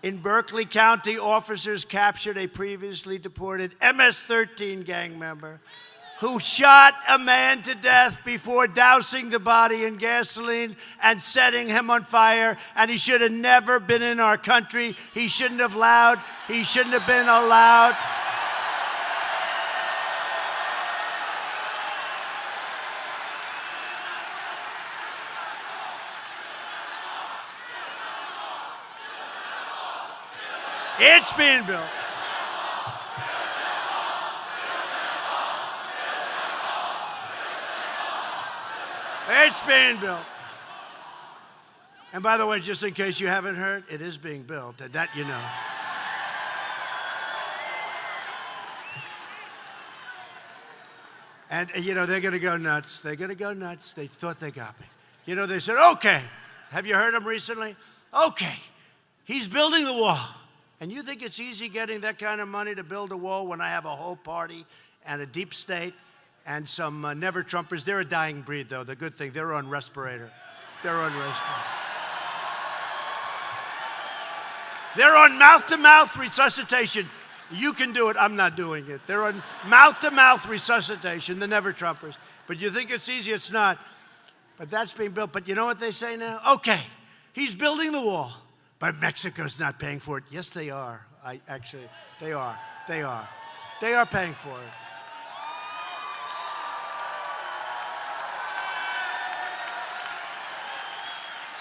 In Berkeley County, officers captured a previously deported MS-13 gang member who shot a man to death before dousing the body in gasoline and setting him on fire. And he should have never been in our country. He shouldn't have been allowed. It's being built. It's being built. And by the way, just in case you haven't heard, it is being built. That you know. And, you know, they're going to go nuts. They're going to go nuts. They thought they got me. You know, they said, okay. Have you heard them recently? Okay. He's building the wall. And you think it's easy getting that kind of money to build a wall when I have a whole party and a deep state and some never-Trumpers? They're a dying breed, though. The good thing, they're on respirator. They're on respirator. They're on mouth-to-mouth resuscitation. You can do it. I'm not doing it. They're on mouth-to-mouth resuscitation, the never-Trumpers. But you think it's easy? It's not. But that's being built. But you know what they say now? Okay, he's building the wall, but Mexico's not paying for it. Yes, they are. They are. They are. They are paying for it.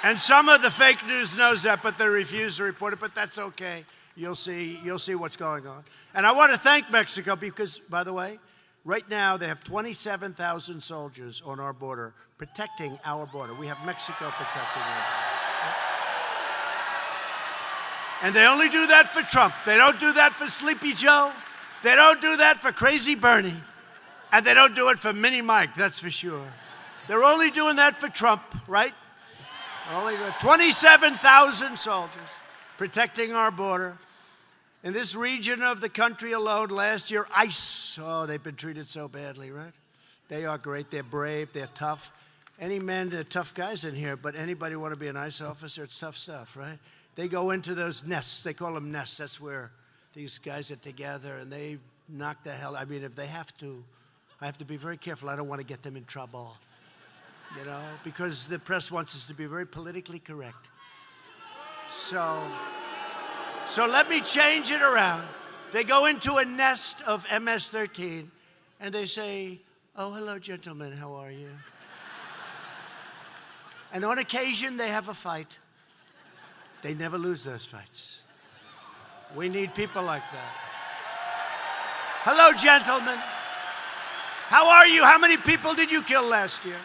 And some of the fake news knows that, but they refuse to report it. But that's okay. You'll see what's going on. And I want to thank Mexico because, by the way, right now they have 27,000 soldiers on our border protecting our border. We have Mexico protecting our border. And they only do that for Trump. They don't do that for Sleepy Joe. They don't do that for Crazy Bernie. And they don't do it for Mini Mike, that's for sure. They're only doing that for Trump, right? Only 27,000 soldiers protecting our border. In this region of the country alone, last year, ICE, they've been treated so badly, right? They are great. They're brave. They're tough. Any men, they're tough guys in here, but anybody want to be an ICE officer? It's tough stuff, right? They go into those nests. They call them nests. That's where these guys are together, and they knock the hell. I mean, if they have to, I have to be very careful. I don't want to get them in trouble, you know, because the press wants us to be very politically correct. So let me change it around. They go into a nest of MS-13, and they say, "Oh, hello, gentlemen. How are you?" And on occasion, they have a fight. They never lose those fights. We need people like that. Hello, gentlemen. How are you? How many people did you kill last year?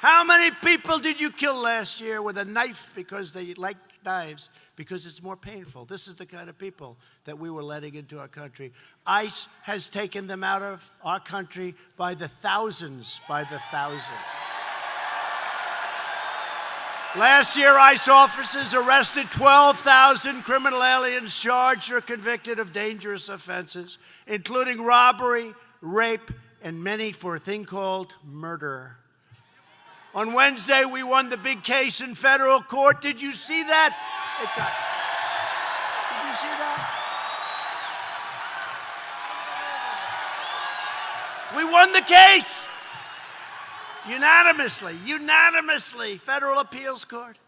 How many people did you kill last year with a knife because they like knives? Because it's more painful. This is the kind of people that we were letting into our country. ICE has taken them out of our country by the thousands, Last year, ICE officers arrested 12,000 criminal aliens charged or convicted of dangerous offenses, including robbery, rape, and many for a thing called murder. On Wednesday, we won the big case in federal court. Did you see that? Did you see that? We won the case. Unanimously, federal appeals court,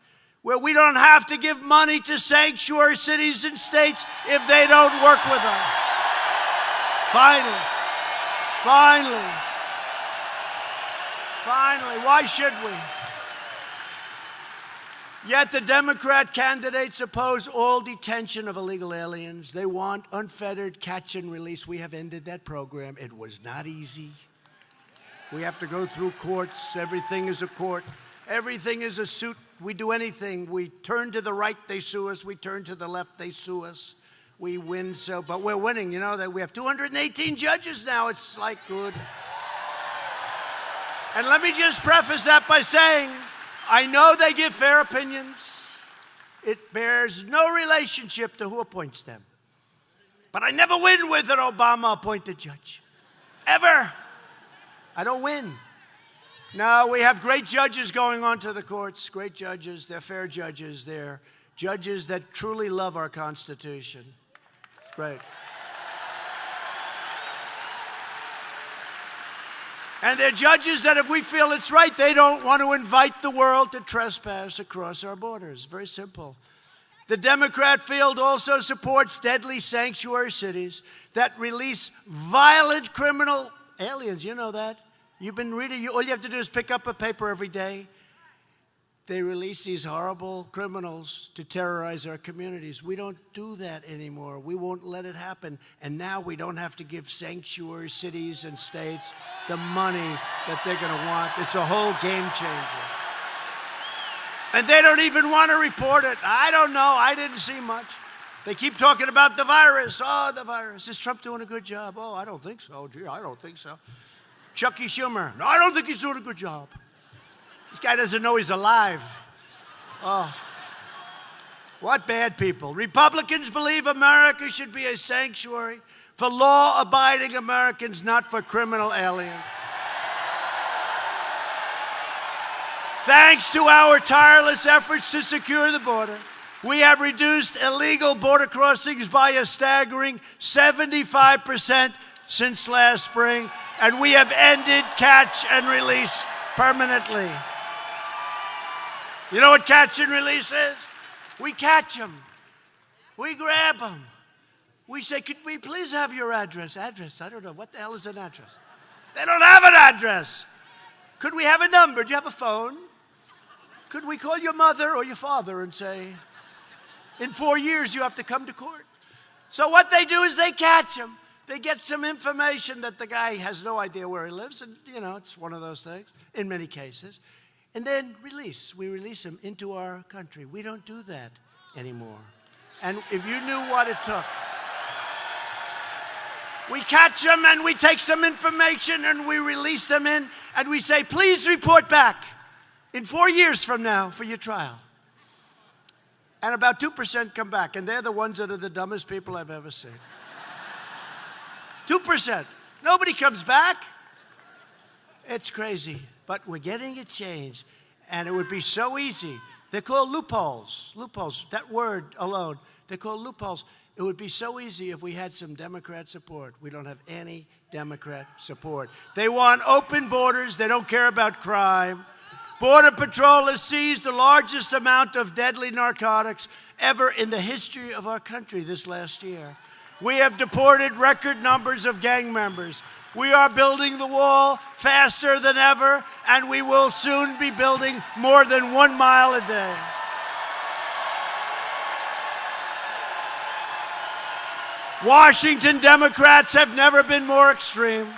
where we don't have to give money to sanctuary cities and states if they don't work with us. Finally. Finally. Why should we? Yet the Democrat candidates oppose all detention of illegal aliens. They want unfettered catch and release. We have ended that program. It was not easy. We have to go through courts. Everything is a court. Everything is a suit. We do anything. We turn to the right, they sue us. We turn to the left, they sue us. We win, but we're winning. You know that we have 218 judges now. It's like good. And let me just preface that by saying, I know they give fair opinions. It bears no relationship to who appoints them. But I never win with an Obama-appointed judge. Ever. I don't win. No, we have great judges going on to the courts, great judges. They're fair judges. They're judges that truly love our Constitution. It's great. And they're judges that if we feel it's right, they don't want to invite the world to trespass across our borders. Very simple. The Democrat field also supports deadly sanctuary cities that release violent criminal aliens. You know that. You've been reading. All you have to do is pick up a paper every day. They release these horrible criminals to terrorize our communities. We don't do that anymore. We won't let it happen. And now we don't have to give sanctuary cities and states the money that they're going to want. It's a whole game changer. And they don't even want to report it. I don't know. I didn't see much. They keep talking about the virus. Oh, the virus. Is Trump doing a good job? Oh, I don't think so. Gee, I don't think so. Chucky Schumer. No, I don't think he's doing a good job. This guy doesn't know he's alive. Oh, what bad people. Republicans believe America should be a sanctuary for law-abiding Americans, not for criminal aliens. Thanks to our tireless efforts to secure the border, we have reduced illegal border crossings by a staggering 75% since last spring, and we have ended catch and release permanently. You know what catch and release is? We catch them. We grab them. We say, could we please have your address? Address? I don't know. What the hell is an address? They don't have an address. Could we have a number? Do you have a phone? Could we call your mother or your father and say, in 4 years you have to come to court? So what they do is they catch him. They get some information that the guy has no idea where he lives, and, you know, it's one of those things in many cases. And then release. We release them into our country. We don't do that anymore. And if you knew what it took. We catch them and we take some information and we release them in and we say, please report back in 4 years from now for your trial. And about 2% come back, and they're the ones that are the dumbest people I've ever seen. 2%. Nobody comes back. It's crazy. But we're getting it changed, and it would be so easy. They're called loopholes. Loopholes, that word alone, they're called loopholes. It would be so easy if we had some Democrat support. We don't have any Democrat support. They want open borders. They don't care about crime. Border Patrol has seized the largest amount of deadly narcotics ever in the history of our country this last year. We have deported record numbers of gang members. We are building the wall faster than ever, and we will soon be building more than 1 mile a day. Washington Democrats have never been more extreme.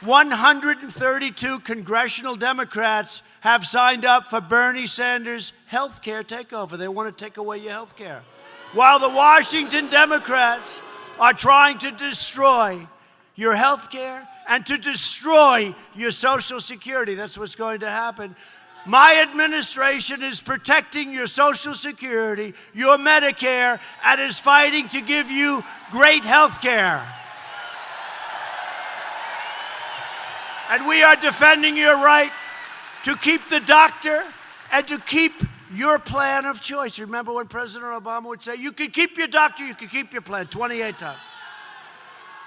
132 congressional Democrats have signed up for Bernie Sanders' health care takeover. They want to take away your health care. While the Washington Democrats are trying to destroy your health care and to destroy your Social Security. That's what's going to happen. My administration is protecting your Social Security, your Medicare, and is fighting to give you great health care. And we are defending your right to keep the doctor and to keep your plan of choice. Remember when President Obama would say, you can keep your doctor, you can keep your plan, 28 times.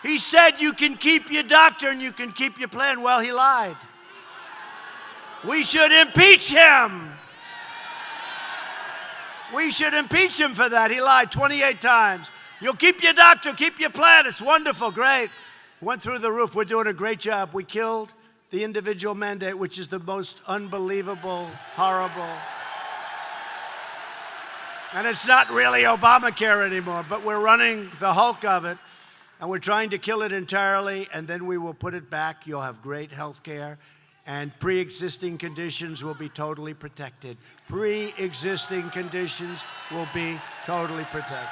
He said you can keep your doctor and you can keep your plan. Well, he lied. We should impeach him. We should impeach him for that. He lied 28 times. You'll keep your doctor, keep your plan. It's wonderful, great. Went through the roof. We're doing a great job. We killed the individual mandate, which is the most unbelievable, horrible. And it's not really Obamacare anymore, but we're running the hulk of it, and we're trying to kill it entirely, and then we will put it back. You'll have great health care, and pre-existing conditions will be totally protected. Pre-existing conditions will be totally protected.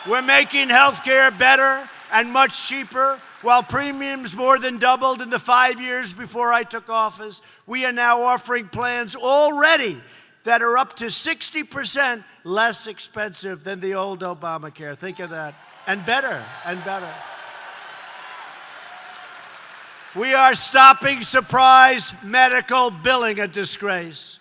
We're making health care better and much cheaper. While premiums more than doubled in the 5 years before I took office, we are now offering plans already that are up to 60% less expensive than the old Obamacare. Think of that. And better, and better. We are stopping surprise medical billing, a disgrace.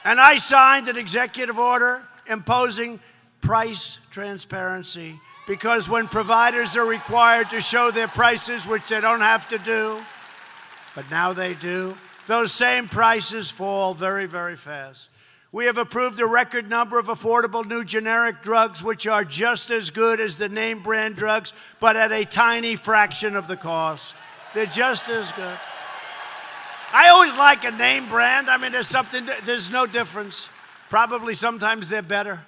And I signed an executive order imposing price transparency, because when providers are required to show their prices, which they don't have to do, but now they do, those same prices fall very, very fast. We have approved a record number of affordable new generic drugs, which are just as good as the name brand drugs, but at a tiny fraction of the cost. They're just as good. I always like a name brand. I mean, there's no difference. Probably sometimes they're better.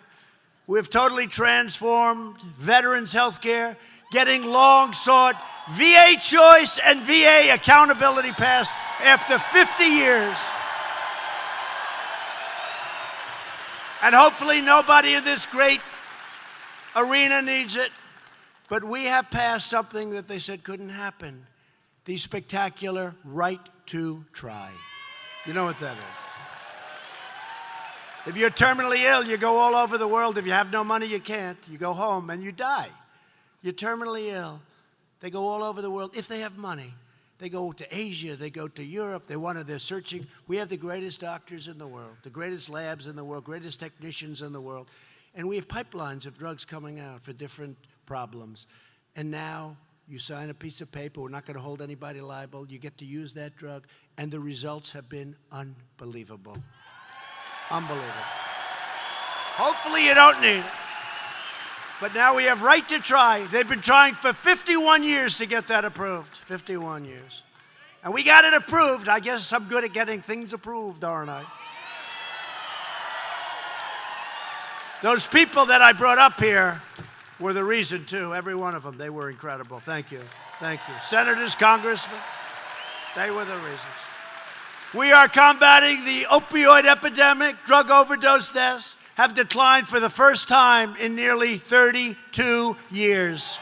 We've totally transformed veterans' health care, getting long-sought VA choice and VA accountability passed after 50 years. And hopefully nobody in this great arena needs it. But we have passed something that they said couldn't happen. The spectacular right to try. You know what that is. If you're terminally ill, you go all over the world. If you have no money, you can't. You go home and you die. You're terminally ill. They go all over the world. If they have money, they go to Asia, they go to Europe. They're searching. We have the greatest doctors in the world, the greatest labs in the world, greatest technicians in the world. And we have pipelines of drugs coming out for different problems. And now you sign a piece of paper. We're not going to hold anybody liable. You get to use that drug. And the results have been unbelievable. Unbelievable. Hopefully you don't need it. But now we have right to try. They've been trying for 51 years to get that approved. 51 years. And we got it approved. I guess I'm good at getting things approved, aren't I? Those people that I brought up here were the reason, too. Every one of them. They were incredible. Thank you. Thank you. Senators, congressmen, they were the reasons. We are combating the opioid epidemic. Drug overdose deaths have declined for the first time in nearly 32 years.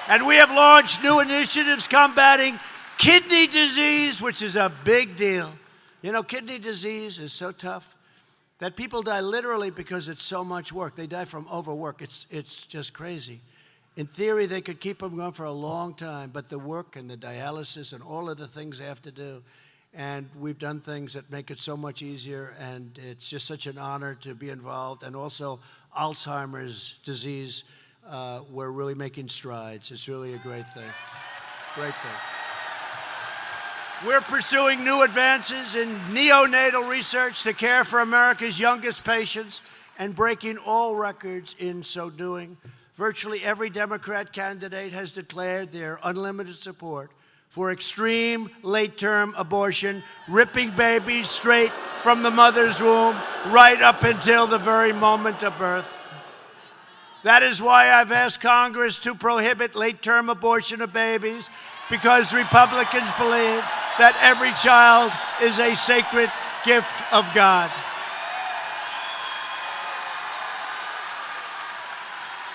And we have launched new initiatives combating kidney disease, which is a big deal. You know, kidney disease is so tough that people die literally because it's so much work. They die from overwork. It's just crazy. In theory, they could keep them going for a long time, but the work and the dialysis and all of the things they have to do, and we've done things that make it so much easier, and it's just such an honor to be involved. And also Alzheimer's disease, we're really making strides. It's really a great thing. Great thing. We're pursuing new advances in neonatal research to care for America's youngest patients and breaking all records in so doing. Virtually every Democrat candidate has declared their unlimited support for extreme late-term abortion, ripping babies straight from the mother's womb right up until the very moment of birth. That is why I've asked Congress to prohibit late-term abortion of babies, because Republicans believe that every child is a sacred gift of God.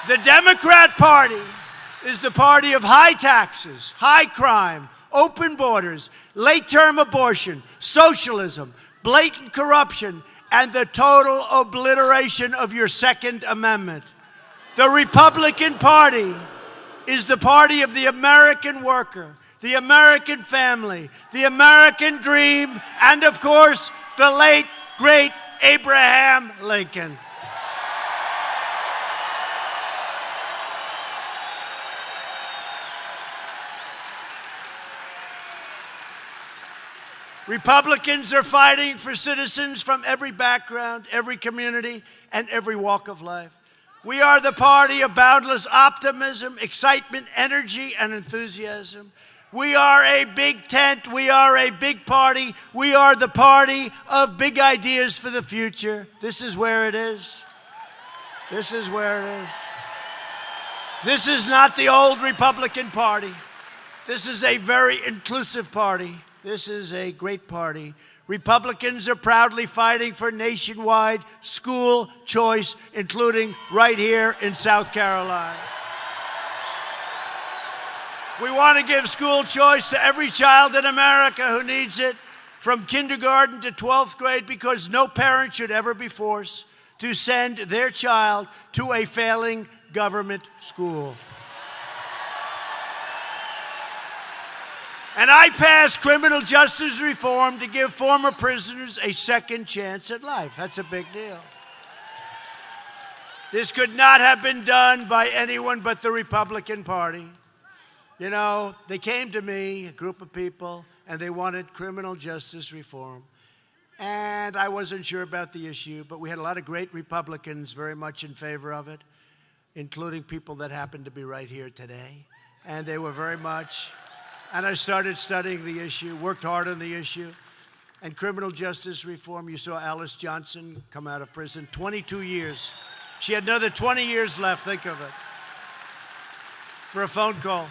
The Democrat Party is the party of high taxes, high crime, open borders, late-term abortion, socialism, blatant corruption, and the total obliteration of your Second Amendment. The Republican Party is the party of the American worker, the American family, the American dream, and of course, the late, great Abraham Lincoln. Republicans are fighting for citizens from every background, every community, and every walk of life. We are the party of boundless optimism, excitement, energy, and enthusiasm. We are a big tent. We are a big party. We are the party of big ideas for the future. This is where it is. This is where it is. This is not the old Republican Party. This is a very inclusive party. This is a great party. Republicans are proudly fighting for nationwide school choice, including right here in South Carolina. We want to give school choice to every child in America who needs it, from kindergarten to 12th grade, because no parent should ever be forced to send their child to a failing government school. And I passed criminal justice reform to give former prisoners a second chance at life. That's a big deal. This could not have been done by anyone but the Republican Party. You know, they came to me, a group of people, and they wanted criminal justice reform. And I wasn't sure about the issue, but we had a lot of great Republicans very much in favor of it, including people that happen to be right here today. And they were very much... And I started studying the issue, worked hard on the issue. And criminal justice reform, you saw Alice Johnson come out of prison, 22 years. She had another 20 years left, think of it. For a phone call.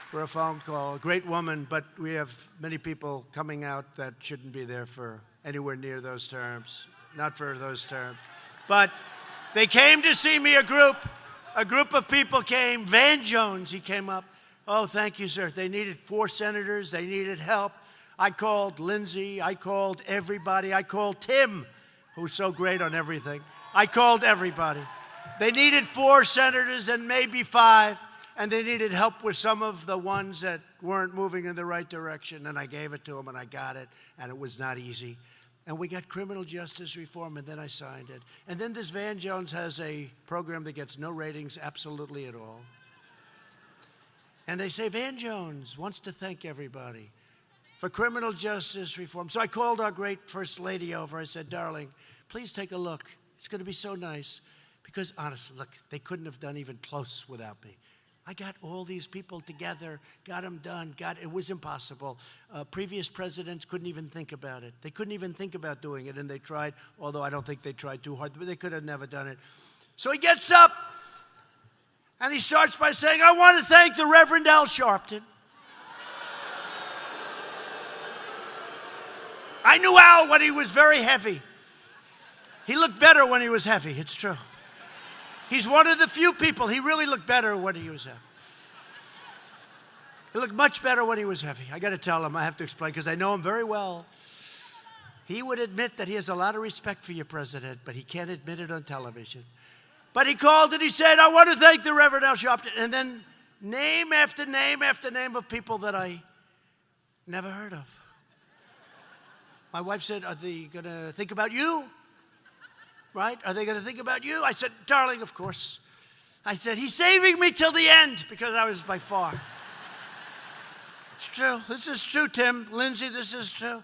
For a phone call. A great woman, but we have many people coming out that shouldn't be there for anywhere near those terms. Not for those terms. But they came to see me, a group of people came. Van Jones, he came up. Oh, thank you, sir. They needed 4 senators. They needed help. I called Lindsey. I called everybody. I called Tim, who's so great on everything. I called everybody. They needed 4 senators and maybe 5, and they needed help with some of the ones that weren't moving in the right direction, and I gave it to them, and I got it, and it was not easy. And we got criminal justice reform, and then I signed it. And then this Van Jones has a program that gets no ratings absolutely at all. And they say, Van Jones wants to thank everybody for criminal justice reform. So I called our great First Lady over. I said, darling, please take a look. It's going to be so nice. Because honestly, look, they couldn't have done even close without me. I got all these people together, got them done, it was impossible. Previous presidents couldn't even think about it. They couldn't even think about doing it, and they tried, although I don't think they tried too hard, but they could have never done it. So he gets up, and he starts by saying, I want to thank the Reverend Al Sharpton. I knew Al when he was very heavy. He looked better when he was heavy, it's true. He's one of the few people, he really looked better when he was heavy. He looked much better when he was heavy. I got to tell him, I have to explain, because I know him very well. He would admit that he has a lot of respect for your president, but he can't admit it on television. But he called and he said, I want to thank the Reverend Al Sharpton. And then name after name after name of people that I never heard of. My wife said, are they going to think about you? Right? Are they going to think about you? I said, darling, of course. I said, he's saving me till the end, because I was by far. It's true. This is true, Tim. Lindsey, this is true.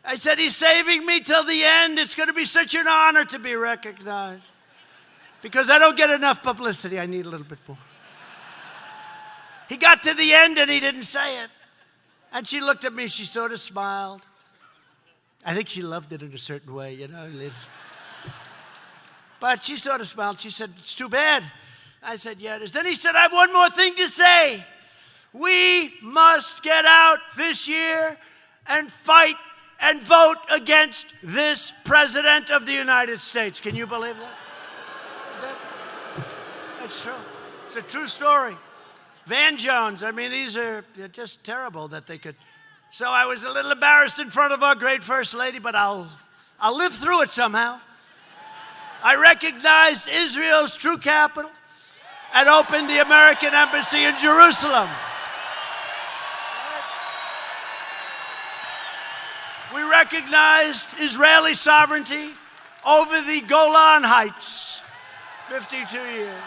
I said, he's saving me till the end. It's going to be such an honor to be recognized. Because I don't get enough publicity. I need a little bit more. He got to the end and he didn't say it. And she looked at me, she sort of smiled. I think she loved it in a certain way, you know. But she sort of smiled. She said, it's too bad. I said, yeah, it is. Then he said, I have one more thing to say. We must get out this year and fight and vote against this president of the United States. Can you believe that? That's true. It's a true story. Van Jones, I mean, they're just terrible that they could. So I was a little embarrassed in front of our great First Lady, but I'll live through it somehow. I recognized Israel's true capital and opened the American embassy in Jerusalem. We recognized Israeli sovereignty over the Golan Heights. 52 years.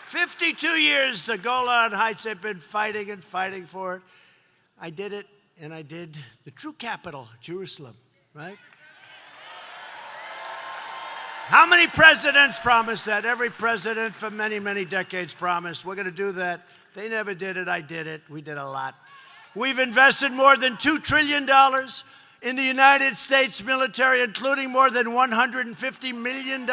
52 years the Golan Heights have been fighting and fighting for it. I did it, and I did the true capital, Jerusalem, right? How many presidents promised that? Every president for many, many decades promised, we're going to do that. They never did it. I did it. We did a lot. We've invested more than $2 trillion in the United States military, including more than $150 million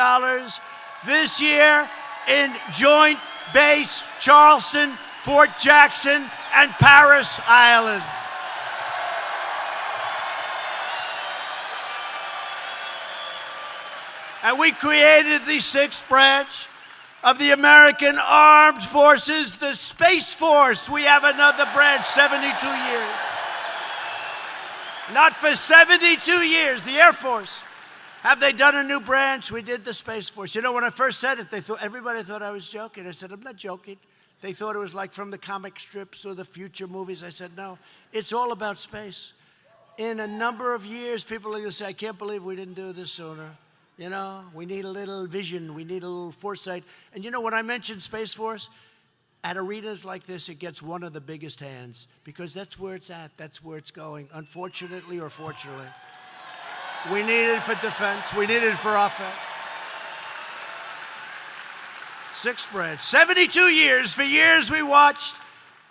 this year in Joint Base Charleston, Fort Jackson, and Paris, Ireland. And we created the sixth branch of the American Armed Forces, the Space Force. We have another branch, 72 years. Not for 72 years, the Air Force. Have they done a new branch? We did the Space Force. You know, when I first said it, everybody thought I was joking. I said, I'm not joking. They thought it was like from the comic strips or the future movies. I said, no, it's all about space. In a number of years, people are going to say, I can't believe we didn't do this sooner. You know, we need a little vision. We need a little foresight. And you know, when I mention Space Force, at arenas like this, it gets one of the biggest hands because that's where it's at. That's where it's going, unfortunately or fortunately. We need it for defense. We need it for offense. Sixth branch, 72 years. For years we watched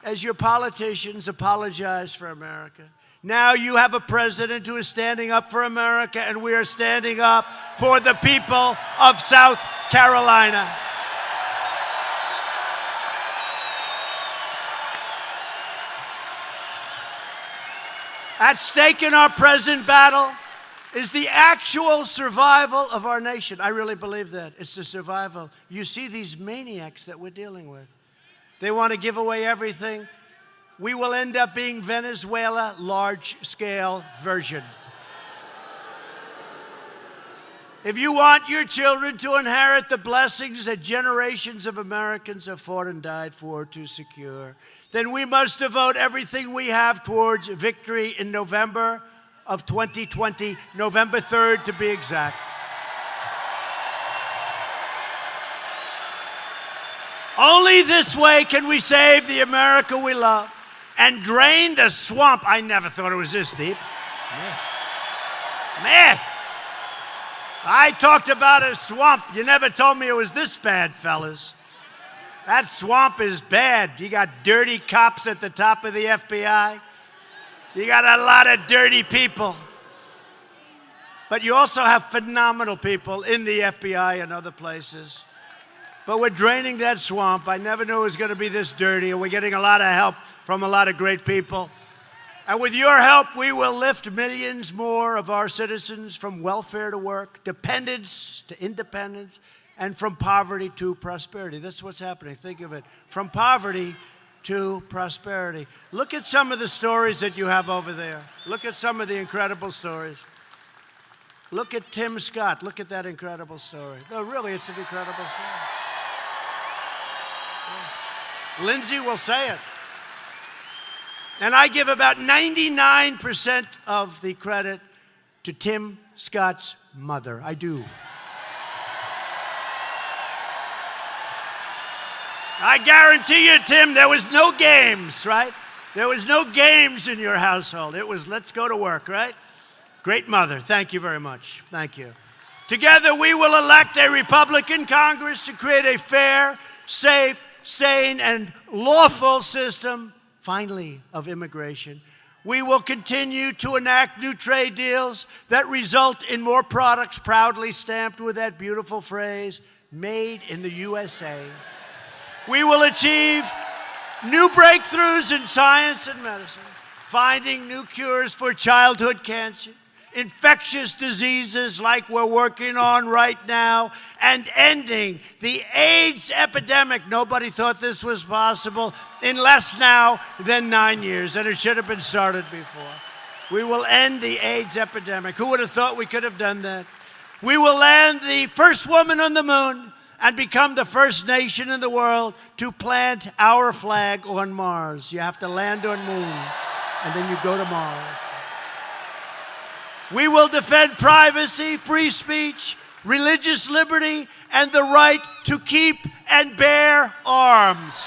as your politicians apologized for America. Now you have a president who is standing up for America, and we are standing up for the people of South Carolina. At stake in our present battle is the actual survival of our nation. I really believe that. It's the survival. You see these maniacs that we're dealing with. They want to give away everything. We will end up being Venezuela, large-scale version. If you want your children to inherit the blessings that generations of Americans have fought and died for to secure, then we must devote everything we have towards victory in November of 2020, November 3rd to be exact. Only this way can we save the America we love and drain the swamp. I never thought it was this deep. Man, I talked about a swamp. You never told me it was this bad, fellas. That swamp is bad. You got dirty cops at the top of the FBI. You got a lot of dirty people. But you also have phenomenal people in the FBI and other places. But we're draining that swamp. I never knew it was going to be this dirty, and we're getting a lot of help from a lot of great people. And with your help, we will lift millions more of our citizens from welfare to work, dependence to independence, and from poverty to prosperity. That's what's happening. Think of it. From poverty to prosperity. Look at some of the stories that you have over there. Look at some of the incredible stories. Look at Tim Scott. Look at that incredible story. No, really, it's an incredible story. Yeah. Lindsay will say it. And I give about 99% of the credit to Tim Scott's mother. I do. I guarantee you, Tim, there was no games, right? There was no games in your household. It was, let's go to work, right? Great mother. Thank you very much. Thank you. Together, we will elect a Republican Congress to create a fair, safe, sane, and lawful system, finally, of immigration. We will continue to enact new trade deals that result in more products proudly stamped with that beautiful phrase, made in the USA. We will achieve new breakthroughs in science and medicine, finding new cures for childhood cancer, infectious diseases like we're working on right now, and ending the AIDS epidemic. Nobody thought this was possible in less now than 9 years, and it should have been started before. We will end the AIDS epidemic. Who would have thought we could have done that? We will land the first woman on the moon and become the first nation in the world to plant our flag on Mars. You have to land on moon, and then you go to Mars. We will defend privacy, free speech, religious liberty, and the right to keep and bear arms.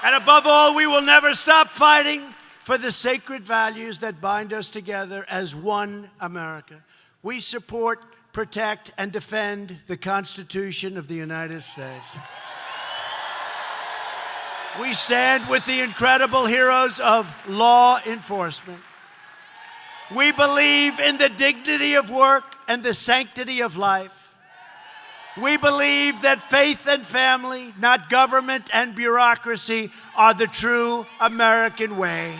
And above all, we will never stop fighting for the sacred values that bind us together as one America. We support, protect, and defend the Constitution of the United States. We stand with the incredible heroes of law enforcement. We believe in the dignity of work and the sanctity of life. We believe that faith and family, not government and bureaucracy, are the true American way.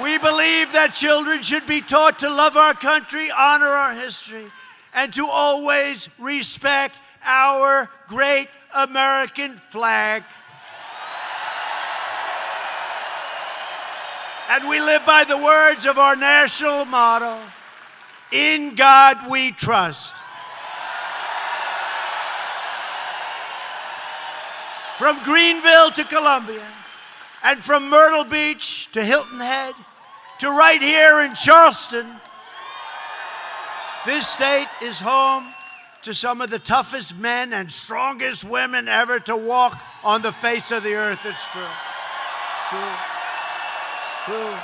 We believe that children should be taught to love our country, honor our history, and to always respect our great American flag. And we live by the words of our national motto, "In God we trust." From Greenville to Columbia, and from Myrtle Beach to Hilton Head, to right here in Charleston, this state is home to some of the toughest men and strongest women ever to walk on the face of the earth. It's true. It's true. True.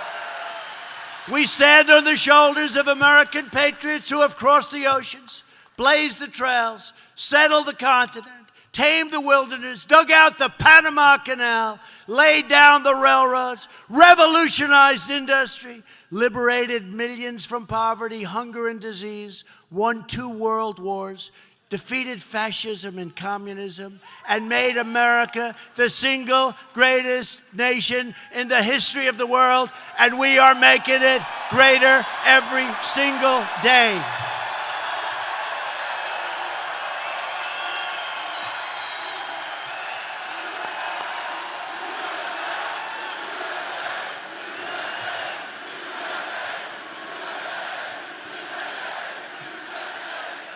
We stand on the shoulders of American patriots who have crossed the oceans, blazed the trails, settled the continent, tamed the wilderness, dug out the Panama Canal, laid down the railroads, revolutionized industry, liberated millions from poverty, hunger, and disease, won 2 world wars, defeated fascism and communism, and made America the single greatest nation in the history of the world, and we are making it greater every single day.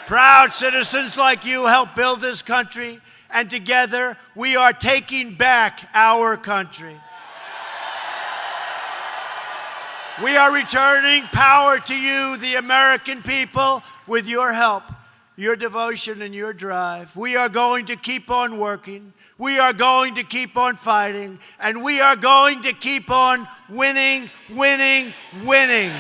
Proud citizens like you help build this country, and together we are taking back our country. We are returning power to you, the American people, with your help, your devotion, and your drive. We are going to keep on working. We are going to keep on fighting. And we are going to keep on winning, winning, winning.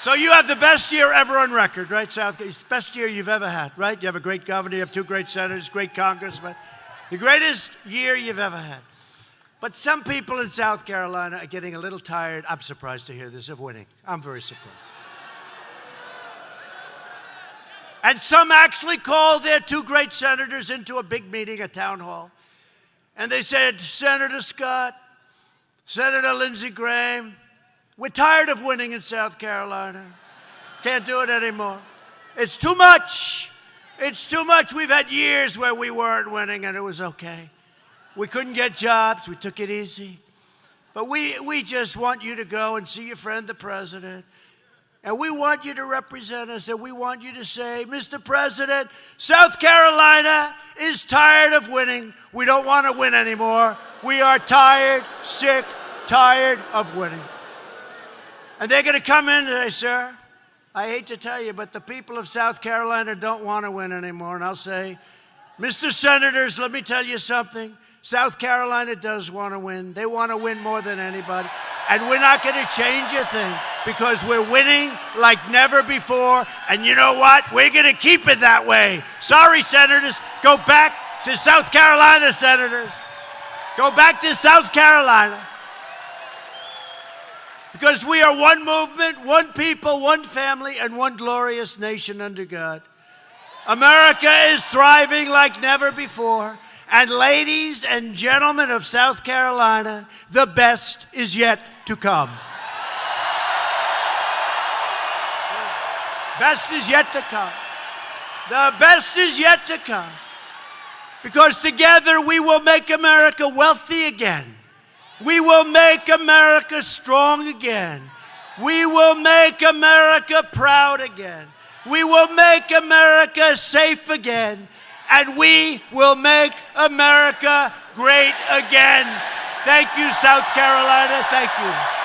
So you have the best year ever on record, right, South? It's the best year you've ever had, right? You have a great governor, you have 2 great senators, great congressmen. The greatest year you've ever had. But some people in South Carolina are getting a little tired, I'm surprised to hear this, of winning. I'm very surprised. And some actually called their 2 great senators into a big meeting, a town hall. And they said, Senator Scott, Senator Lindsey Graham, we're tired of winning in South Carolina. Can't do it anymore. It's too much. It's too much. We've had years where we weren't winning and it was okay. We couldn't get jobs. We took it easy. But we just want you to go and see your friend, the president. And we want you to represent us, and we want you to say, Mr. President, South Carolina is tired of winning. We don't want to win anymore. We are tired, sick, tired of winning. And they're going to come in and say, sir, I hate to tell you, but the people of South Carolina don't want to win anymore. And I'll say, Mr. Senators, let me tell you something. South Carolina does want to win. They want to win more than anybody. And we're not going to change a thing because we're winning like never before. And you know what? We're going to keep it that way. Sorry, Senators. Go back to South Carolina, Senators. Go back to South Carolina. Because we are one movement, one people, one family, and one glorious nation under God. America is thriving like never before. And ladies and gentlemen of South Carolina, the best is yet to come. Best is yet to come. The best is yet to come. Because together we will make America wealthy again. We will make America strong again. We will make America proud again. We will make America safe again. And we will make America great again. Thank you, South Carolina. Thank you.